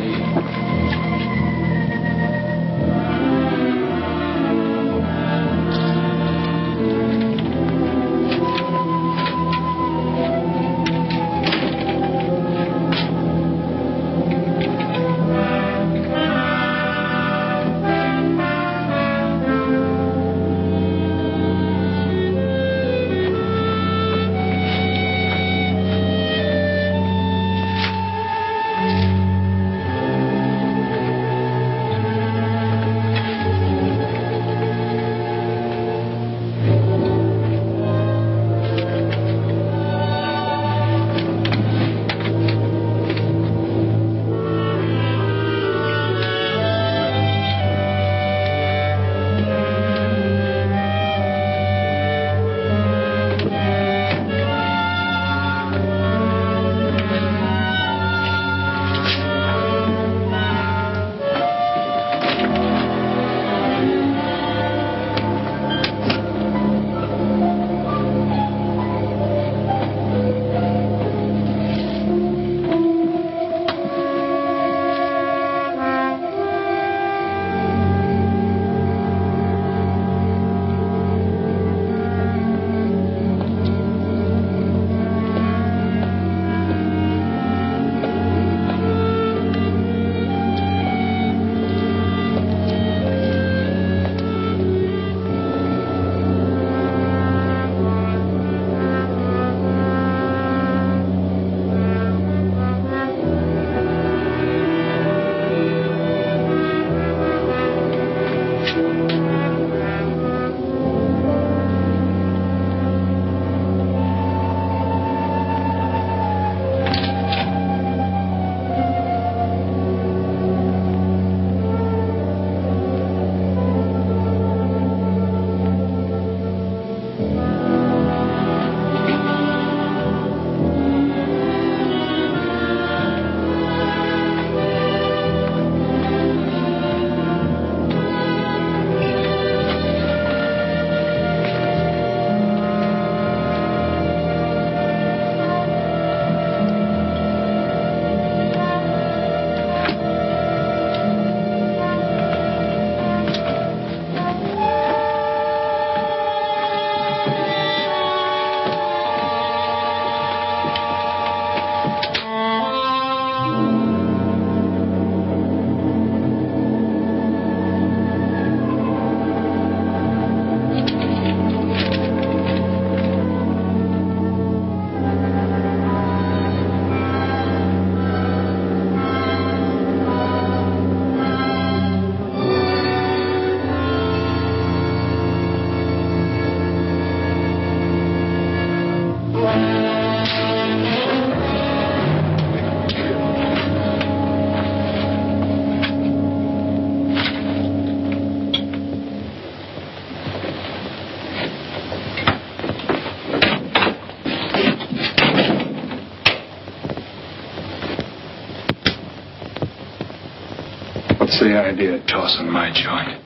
the idea of tossing my joint?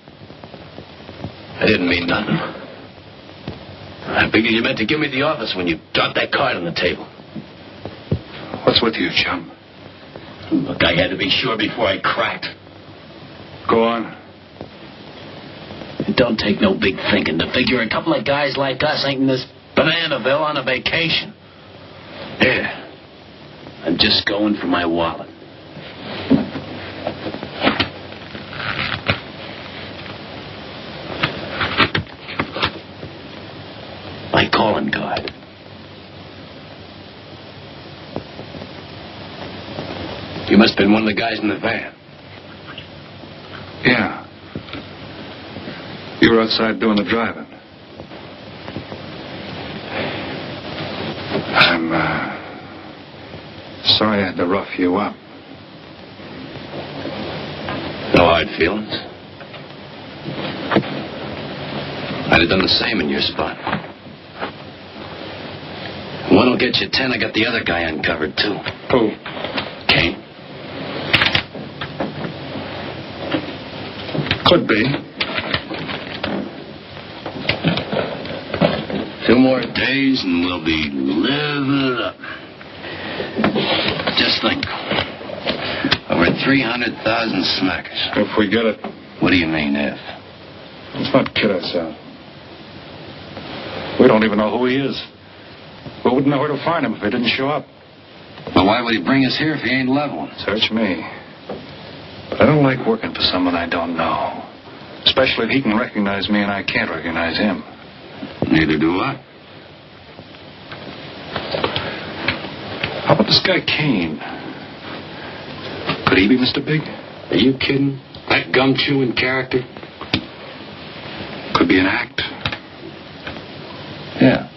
I didn't mean nothing. I figured you meant to give me the office when you dropped that card on the table. What's with you, chum? Look, I had to be sure before I cracked. Go on. It don't take no big thinking to figure a couple of guys like us ain't in this Bananaville on a vacation. Here, I'm just going for my wallet. My calling card. You must have been one of the guys in the van. Yeah. You were outside doing the driving. I'm, sorry I had to rough you up. No hard feelings. I'd have done the same in your spot. One will get you 10. I got the other guy uncovered, too. Who? Kane. Could be. 2 more days and we'll be living it up. Just think. Over 300,000 smackers. If we get it. What do you mean, if? Let's not kid ourselves. We don't even know who he is. We wouldn't know where to find him if he didn't show up. Well, why would he bring us here if he ain't leveling? Search me. But I don't like working for someone I don't know. Especially if he can recognize me and I can't recognize him. Neither do I. How about this guy Kane? Could he be Mr. Big? Are you kidding? That gum-chewing character? Could be an act. Yeah.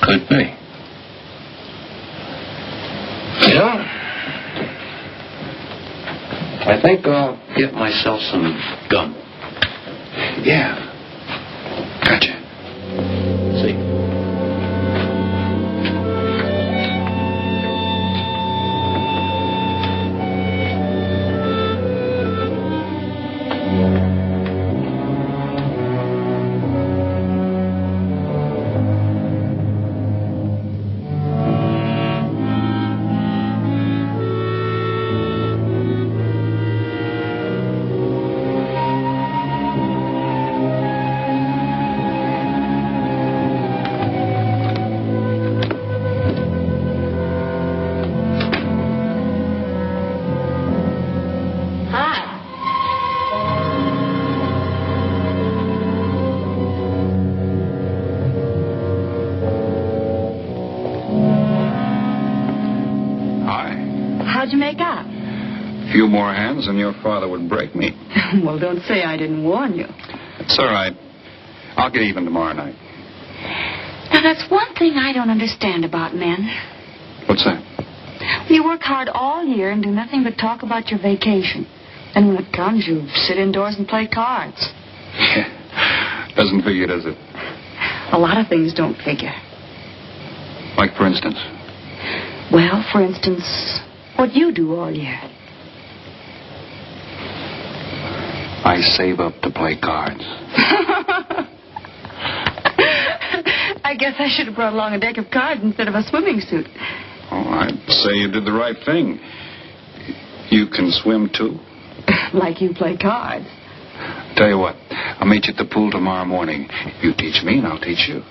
Could be. Yeah. I think I'll get myself some gum. Yeah. Gotcha. See. How'd you make out? A few more hands and your father would break me. Well, don't say I didn't warn you. It's all right. I'll get even tomorrow night. Now, that's one thing I don't understand about men. What's that? You work hard all year and do nothing but talk about your vacation. And when it comes, you sit indoors and play cards. Yeah. Doesn't figure, does it? A lot of things don't figure. Like, for instance? Well, for instance, what you do all year. I save up to play cards. I guess I should have brought along a deck of cards instead of a swimming suit. Oh, I'd say you did the right thing. You can swim, too. Like you play cards. Tell you what, I'll meet you at the pool tomorrow morning. You teach me and I'll teach you.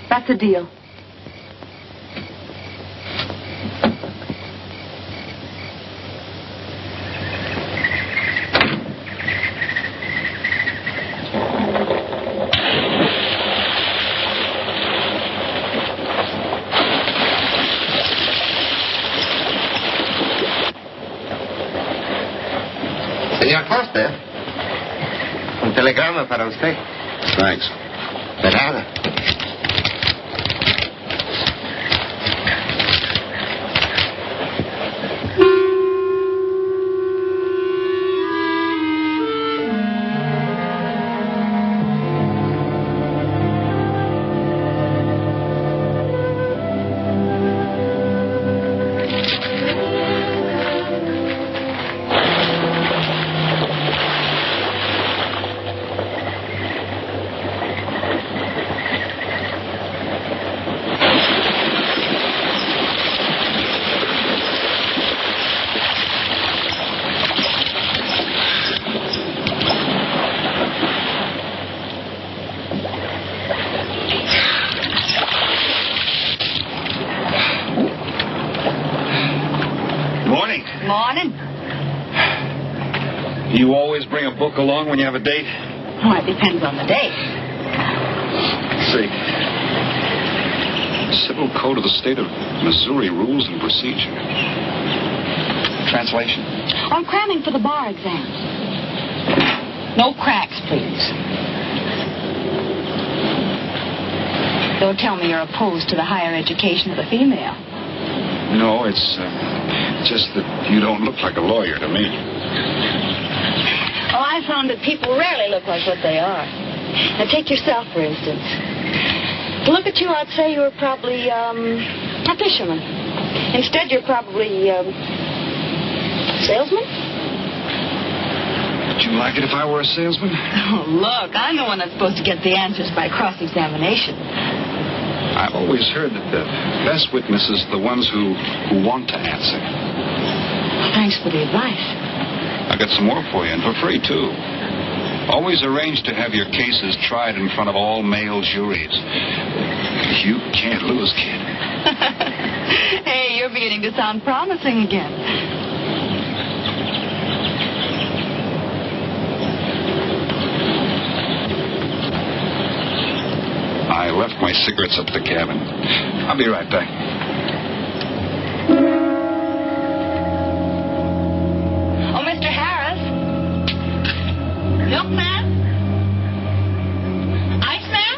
That's a deal. Señor Foster, un telegrama para usted. Thanks. De nada. You always bring a book along when you have a date? Well, it depends on the date. See. Civil Code of the State of Missouri Rules and Procedure. Translation? I'm cramming for the bar exams. No cracks, please. Don't tell me you're opposed to the higher education of the female. No, it's just that you don't look like a lawyer to me. Oh, I found that people rarely look like what they are. Now, take yourself, for instance. To look at you, I'd say you were probably, a fisherman. Instead, you're probably, salesman? Would you like it if I were a salesman? Oh, look, I'm the one that's supposed to get the answers by cross-examination. I've always heard that the best witnesses are the ones who want to answer. Thanks for the advice. I got some more for you, and for free, too. Always arrange to have your cases tried in front of all male juries. You can't lose, kid. Hey, you're beginning to sound promising again. I left my cigarettes up at the cabin. I'll be right back. Oh, Mr. Harris? Milkman? Iceman?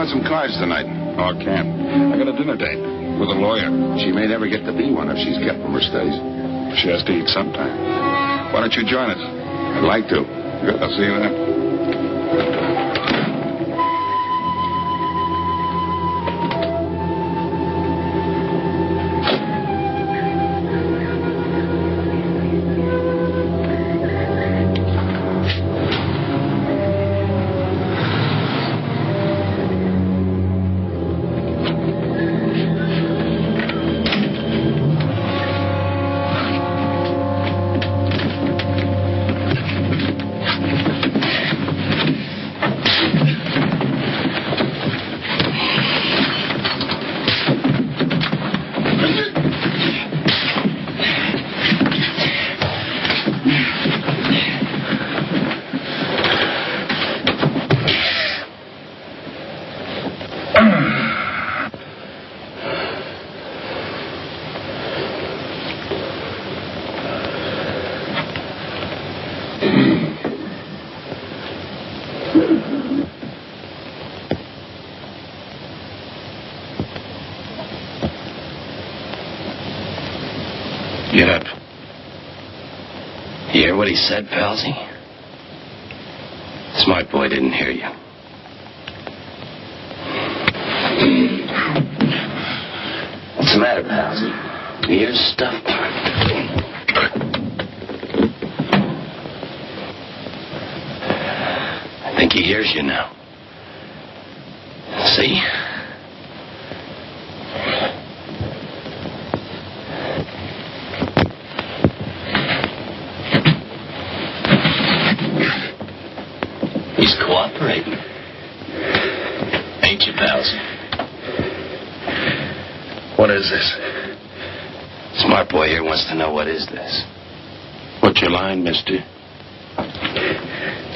Some cards tonight. Oh, I can't. I got a dinner date with a lawyer. She may never get to be one if she's kept from her studies. She has to eat sometime. Why don't you join us? I'd like to. Good. I'll see you then. Get up. You hear what he said, Palsy? Smart boy didn't hear you. What's the matter, Palsy? Ears stuffed? I think he hears you now. See? He's cooperating. Ain't you, Palsy? What is this? Smart boy here wants to know what is this. What's your line, mister?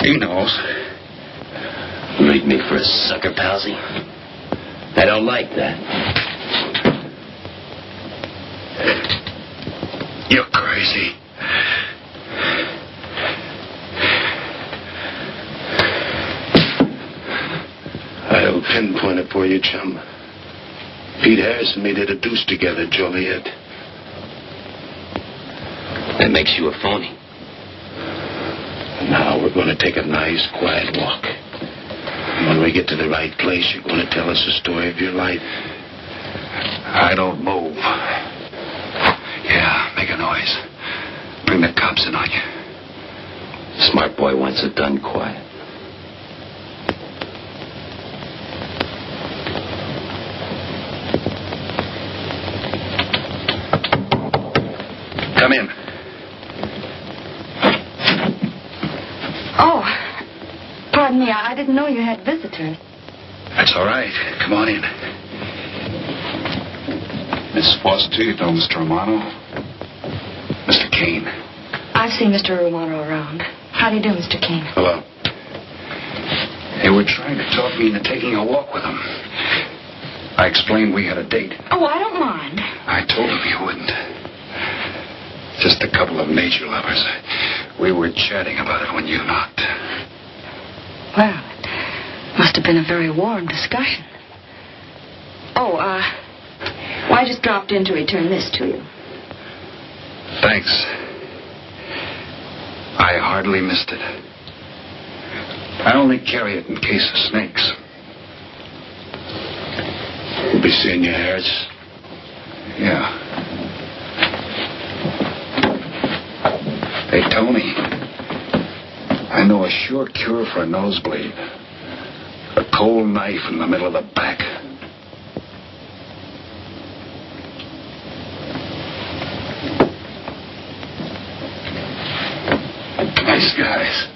He knows. Leave me for a sucker, Palsy? I don't like that. You're crazy. I'll pinpoint it for you, chum. Pete Harris and me did a deuce together, Joliet. That makes you a phony. Now we're going to take a nice, quiet walk. When we get to the right place, you're going to tell us the story of your life. I don't move. Yeah, make a noise. Bring the cops in on you. Smart boy wants it done quiet. Come in. Oh, pardon me. I didn't know you had visitors. That's all right. Come on in. Miss Foster, you know Mr. Romano? Mr. Kane. I've seen Mr. Romano around. How do you do, Mr. Kane? Hello. They were trying to talk me into taking a walk with them. I explained we had a date. Oh, I don't mind. I told them you wouldn't. Just a couple of nature lovers. We were chatting about it when you knocked. Well, it must have been a very warm discussion. Oh, well, I just dropped in to return this to you. Thanks. I hardly missed it. I only carry it in case of snakes. We'll be seeing you, Harris. Yeah. Hey, Tony. I know a sure cure for a nosebleed. A cold knife in the middle of the back. Nice guys.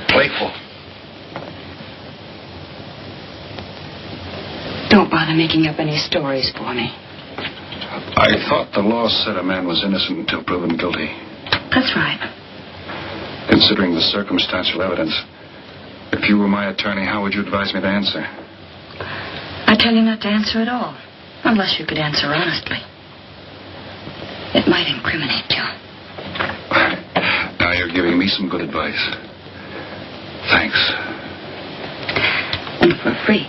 Playful. Don't bother making up any stories for me. I thought the law said a man was innocent until proven guilty. That's right. Considering the circumstantial evidence, if you were my attorney, how would you advise me to answer? I tell you not to answer at all, unless you could answer honestly. It might incriminate you. Now you're giving me some good advice. Thanks. And for free.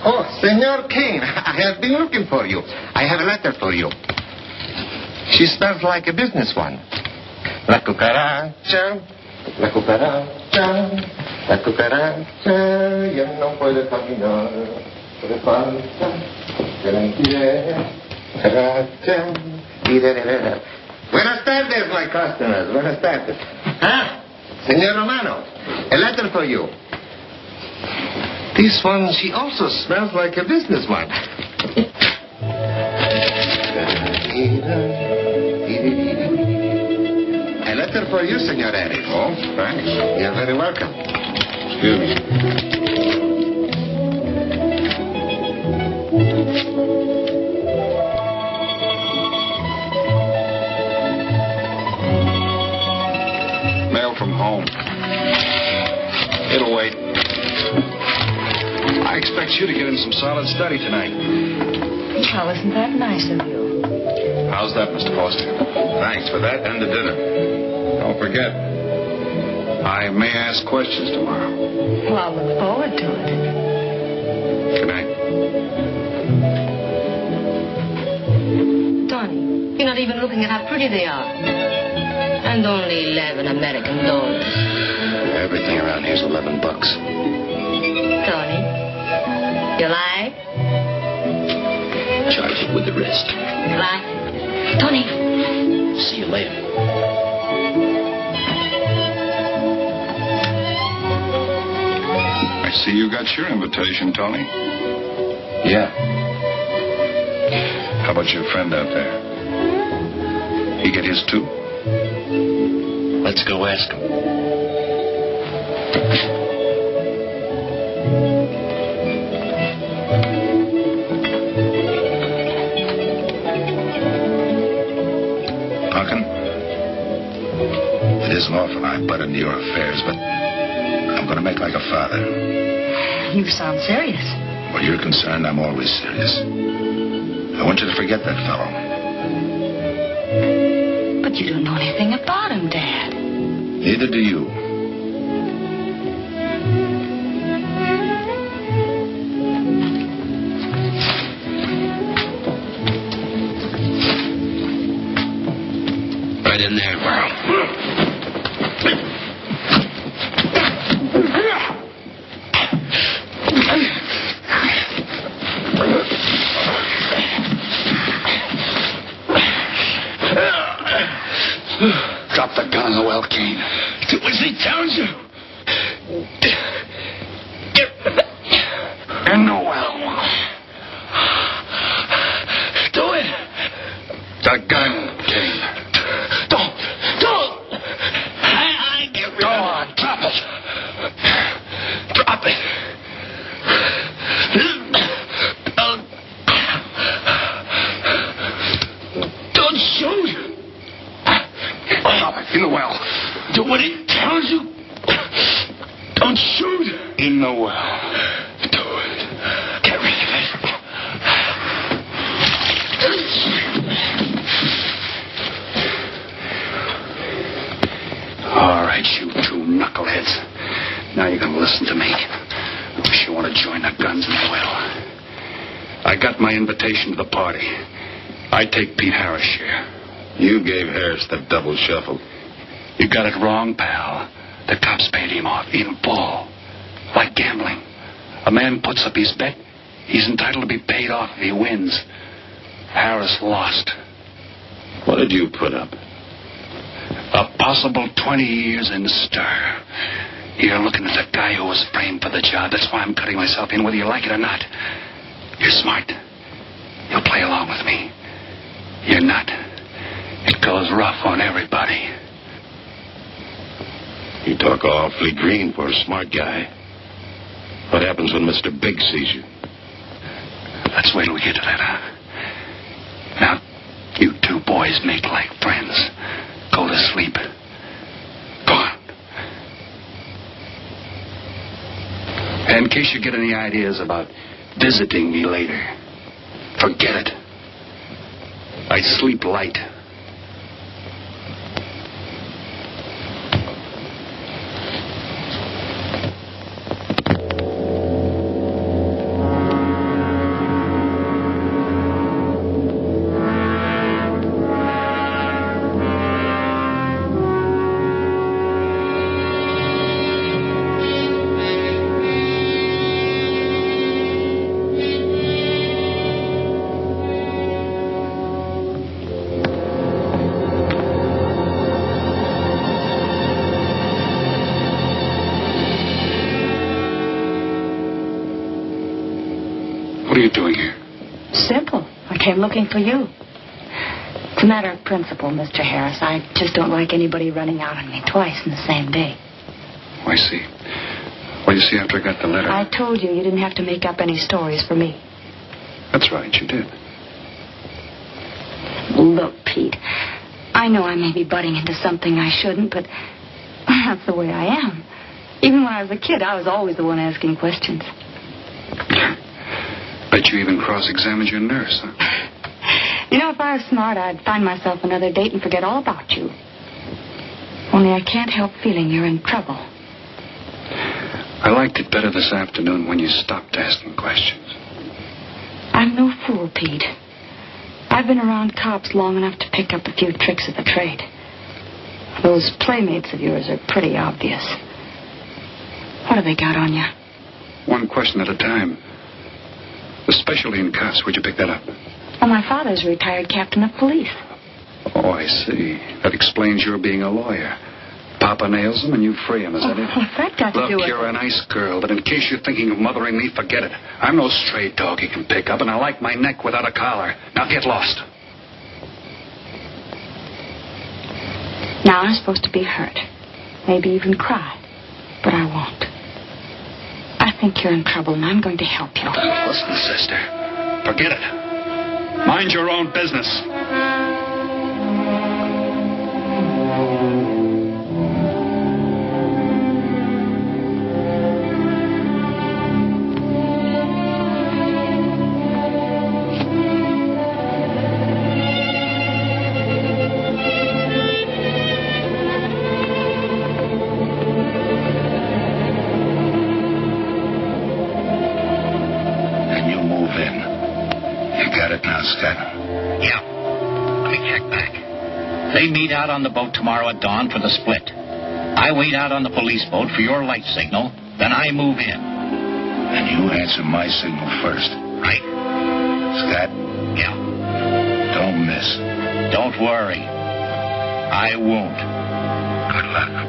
Oh, Senor Kane, I have been looking for you. I have a letter for you. She spells like a business one. La cucaracha, la cucaracha. La cucaracha ya no puede caminar. Le falta cucaracha. Buenas tardes, my customers. Buenas tardes. Ah, Senor Romano, a letter for you. This one, she also smells like a businessman. A letter for you, Senor Harris. Oh, thanks. You're very welcome. Excuse me. Mail from home. It'll wait. I expect you to get in some solid study tonight. Well, isn't that nice of you? How's that, Mr. Foster? Thanks for that and the dinner. Don't forget. I may ask questions tomorrow. Well, I'll look forward to it. Good night. Tony, you're not even looking at how pretty they are. And only $11 American. Everything around here's $11. Tony, you like? Charge it with the rest. Like? Tony. See you later. I see you got your invitation, Tony. Yeah. How about your friend out there? He get his too? Let's go ask him. Parkin, it isn't often I butt into your affairs, but I'm going to make like a father. You sound serious. Where you're concerned, I'm always serious. I want you to forget that fellow. But you don't know anything about him, Dad. Neither do you. Right in there. Drop the gun, Noel Kane. Do as he tells you. And Noel. Do it. The gun, Kane. Don't. I get rid Go of on, drop it. Drop it. Don't shoot. Drop it. In the well. Do what he tells you. Don't shoot. In the well. Do it. Get rid of it. All right, you two knuckleheads. Now you're going to listen to me. Wish you want to join the guns in the well. I got my invitation to the party. I take Pete Harris' share. You gave Harris the double shuffle. You got it wrong, pal. The cops paid him off in full. Like gambling. A man puts up his bet, he's entitled to be paid off if he wins. Harris lost. What did you put up? A possible 20 years in stir. You're looking at the guy who was framed for the job. That's why I'm cutting myself in, whether you like it or not. You're smart. You'll play along with me. You're not. It goes rough on everybody. You talk awfully green for a smart guy. What happens when Mr. Big sees you? Let's wait till we get to that, huh? Now, you two boys make like friends. Go to sleep. Go on. And in case you get any ideas about visiting me later, forget it. I sleep light. What are you doing here? Simple. I came looking for you. It's a matter of principle, Mr. Harris. I just don't like anybody running out on me twice in the same day. Oh, I see. Well, you see, after I got the letter... I told you didn't have to make up any stories for me. That's right, you did. Look, Pete, I know I may be butting into something I shouldn't, but that's the way I am. Even when I was a kid, I was always the one asking questions. Bet you even cross-examined your nurse, huh? You know, if I was smart, I'd find myself another date and forget all about you. Only I can't help feeling you're in trouble. I liked it better this afternoon when you stopped asking questions. I'm no fool, Pete. I've been around cops long enough to pick up a few tricks of the trade. Those playmates of yours are pretty obvious. What have they got on you? One question at a time. Especially in cuffs. Where'd you pick that up? Well, my father's a retired captain of police. Oh, I see. That explains your being a lawyer. Papa nails them and you free him, is that it? What's that got to do with Look, you're a nice girl, but in case you're thinking of mothering me, forget it. I'm no stray dog you can pick up, and I like my neck without a collar. Now get lost. Now I'm supposed to be hurt. Maybe even cry. But I won't. I think you're in trouble, and I'm going to help you. Listen, sister. Forget it. Mind your own business. They meet out on the boat tomorrow at dawn for the split. I wait out on the police boat for your light signal, then I move in. And you answer my signal first. Right? Scott? Yeah. Don't miss. Don't worry. I won't. Good luck.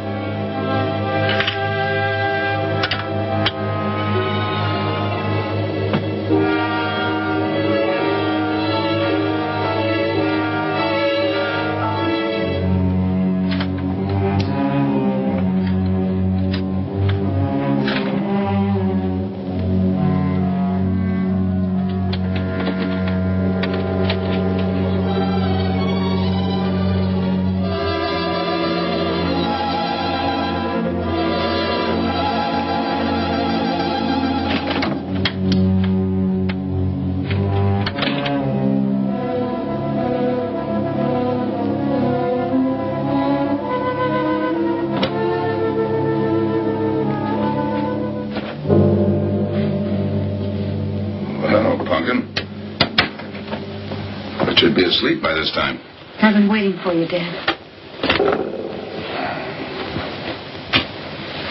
Should be asleep by this time. I've been waiting for you, Dad.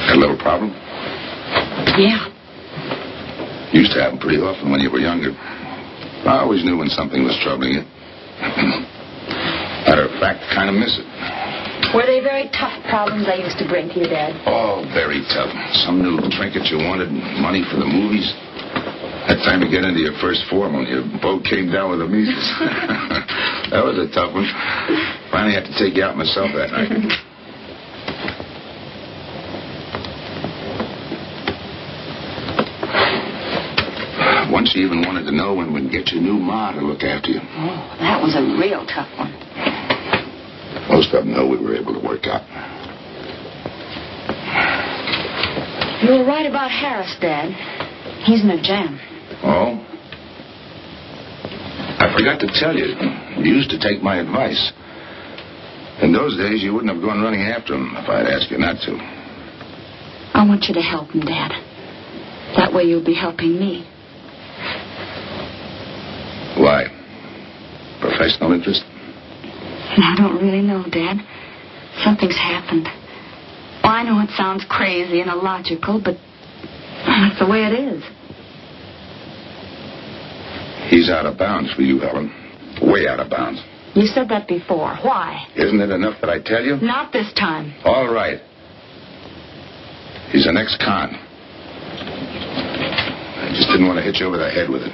Got a little problem? Yeah. Used to happen pretty often when you were younger. I always knew when something was troubling you. Matter of fact, kind of miss it. Were they very tough problems I used to bring to you, Dad? Oh, very tough. Some new trinket you wanted, money for the movies. That time you get into your first form when your boat came down with the measles. That was a tough one. Finally had to take you out myself that night. Once you even wanted to know when we'd get your new ma to look after you. Oh, that was a real tough one. Most of them know we were able to work out. You were right about Harris, Dad. He's in a jam. Oh? I forgot to tell you. You used to take my advice. In those days, you wouldn't have gone running after him if I'd asked you not to. I want you to help him, Dad. That way you'll be helping me. Why? Professional interest? I don't really know, Dad. Something's happened. Well, I know it sounds crazy and illogical, but that's the way it is. He's out of bounds for you, Helen. Way out of bounds. You said that before. Why? Isn't it enough that I tell you? Not this time. All right. He's an ex-con. I just didn't want to hit you over the head with it.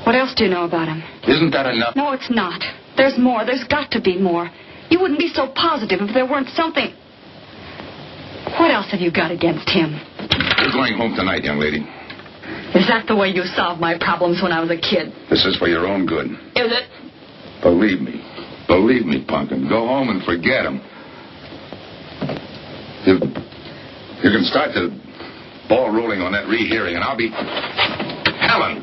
What else do you know about him? Isn't that enough? No, it's not. There's more. There's got to be more. You wouldn't be so positive if there weren't something. What else have you got against him? We're going home tonight, young lady. Is that the way you solved my problems when I was a kid? This is for your own good. Is it? Believe me. Believe me, Punkin. Go home and forget him. You can start the ball rolling on that rehearing, and I'll be... Helen!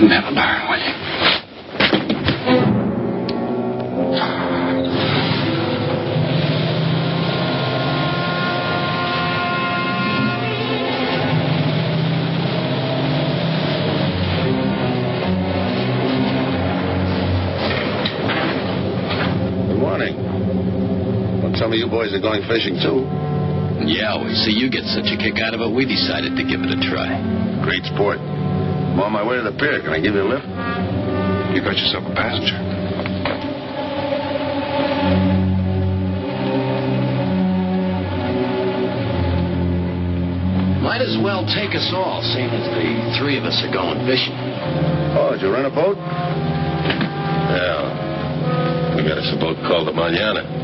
Never learn, will you? Good morning. Well, some of you boys are going fishing, too. Yeah, we see you get such a kick out of it, we decided to give it a try. Great sport. I'm on my way to the pier. Can I give you a lift? You got yourself a passenger. Might as well take us all, seeing as the three of us are going fishing. Oh, did you rent a boat? Yeah. We got us a boat called the Mañana.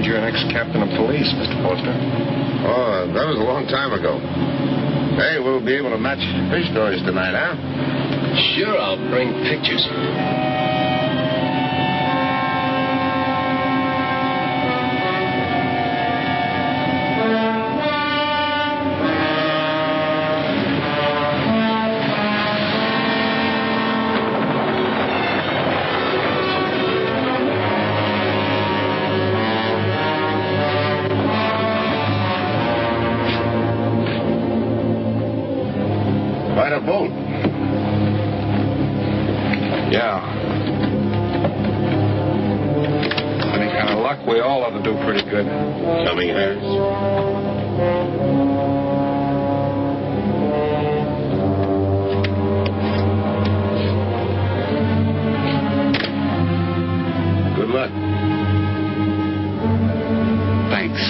You're an ex-captain of police, Mr. Foster. Oh, that was a long time ago. Hey, we'll be able to match fish stories tonight, huh? Sure, I'll bring pictures. Quite a boat. Yeah. Any kind of luck, we all ought to do pretty good. Coming, Harris? Good luck. Thanks.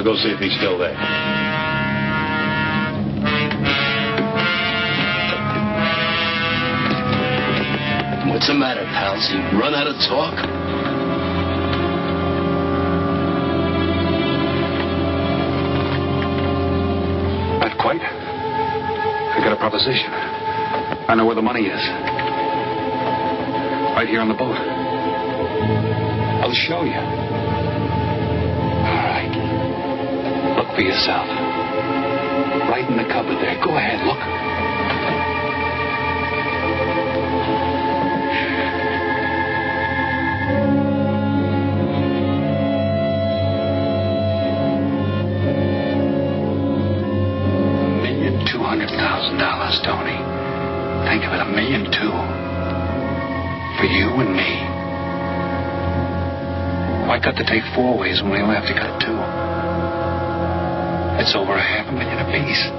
I'll go see if he's still there. What's the matter, pals? You run out of talk? Not quite. I got a proposition. I know where the money is. Right here on the boat. I'll show you. All right. Look for yourself. Right in the cupboard there. Go ahead, look. $1,200,000, Tony. Think of it, $1.2 million. For you and me. Why cut the tape 4 ways when we only have to cut it 2? It's over $500,000 apiece.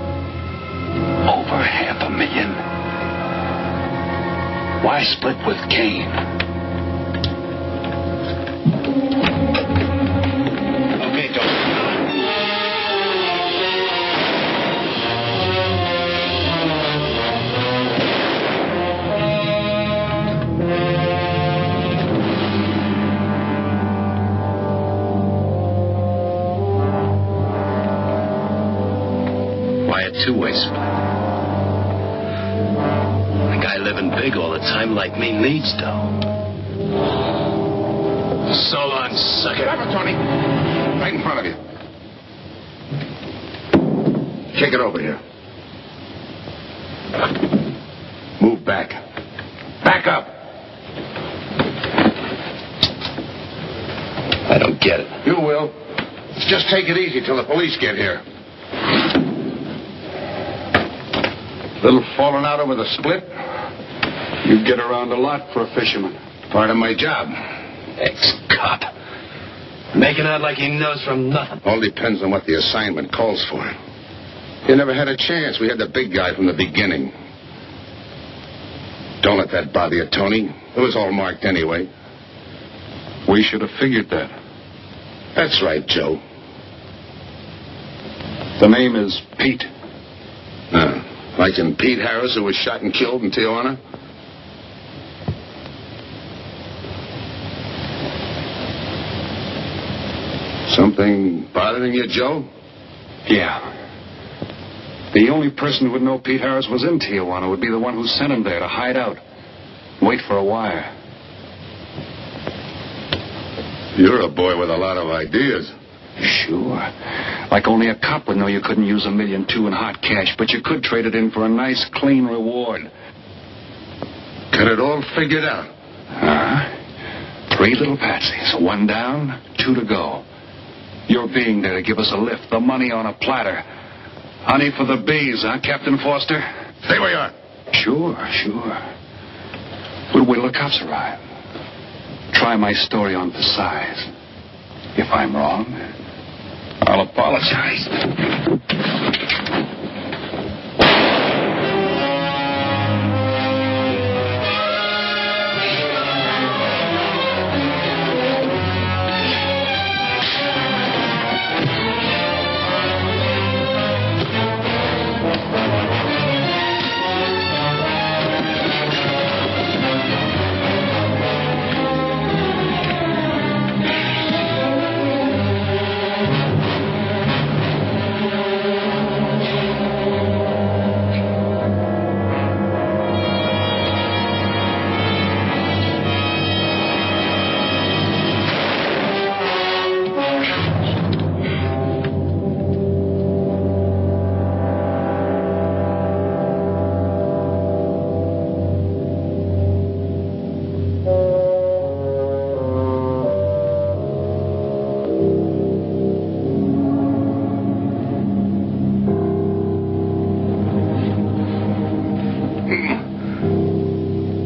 Over $500,000. Why split with Kane? Okay, Tony. Two-way split. A guy living big all the time like me needs dough. So long, sucker. Grab it, Tony. Right in front of you. Take it over here. Move back. Back up. I don't get it. You will. Just take it easy till the police get here. Little falling out over the split? You get around a lot for a fisherman. Part of my job. Ex-cop. Making out like he knows from nothing. All depends on what the assignment calls for. You never had a chance. We had the big guy from the beginning. Don't let that bother you, Tony. It was all marked anyway. We should have figured that. That's right, Joe. The name is Pete. Like in Pete Harris, who was shot and killed in Tijuana? Something bothering you, Joe? Yeah. The only person who would know Pete Harris was in Tijuana would be the one who sent him there to hide out. Wait for a wire. You're a boy with a lot of ideas. Sure. Like only a cop would know you couldn't use $1.2 million in hot cash, but you could trade it in for a nice, clean reward. Got it all figured out. 3 little patsies. 1 down, 2 to go. Your being there to give us a lift. The money on a platter. Honey for the bees, huh, Captain Foster? Stay where you are. Sure. We'll wait till the cops arrive. Try my story on for size. If I'm wrong, I'll apologize.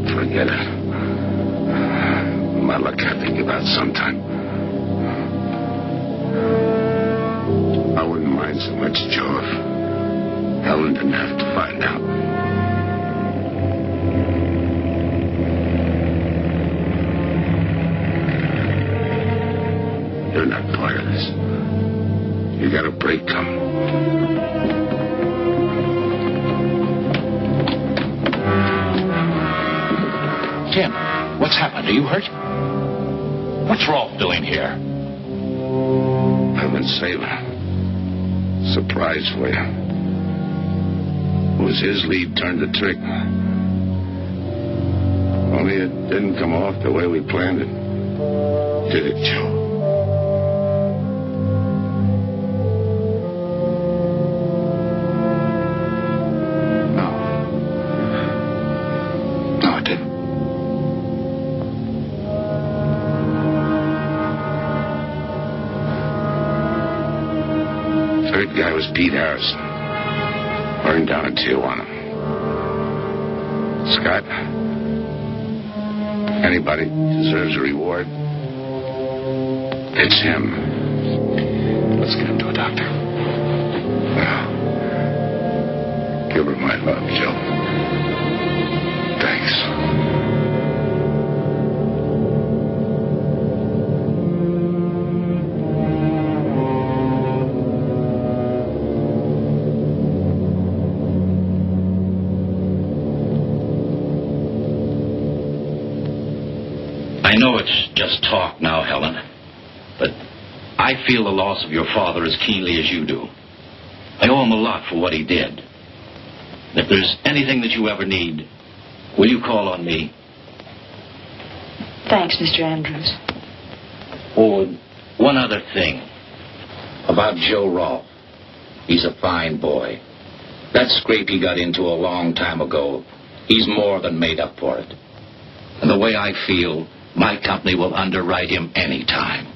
Forget it. My luck I think about sometime. I wouldn't mind so much, Joe, if Helen didn't have to find out. You're not part of this. You got a break coming. Tim, what's happened? Are you hurt? What's Rolf doing here? I've been saving. Surprise for you. It was his lead turned the trick. Only it didn't come off the way we planned it. Did it, Joe? No, it didn't. Third guy was Pete Harrison. Burned down in Tijuana. Scott, anybody deserves a reward, it's him. Let's get him to a doctor. Well, give her my love, Joe. Thanks. I know it's just talk now, Helen, but I feel the loss of your father as keenly as you do. I owe him a lot for what he did. If there's anything that you ever need, will you call on me? Thanks, Mr. Andrews. Oh, one other thing. About Joe Rolfe. He's a fine boy. That scrape he got into a long time ago, he's more than made up for it. And the way I feel, my company will underwrite him any time.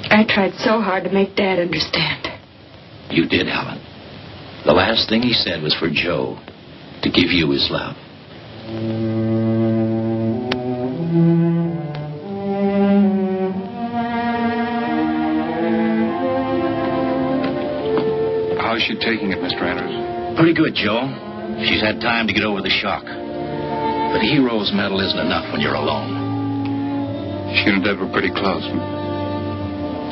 I tried so hard to make Dad understand. You did, Helen. The last thing he said was for Joe to give you his love. How's she taking it, Mr. Andrews? Pretty good, Joe. She's had time to get over the shock. But a hero's medal isn't enough when you're alone. She and Deb were pretty close.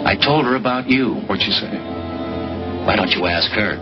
I told her about you. What'd she say? Why don't you ask her?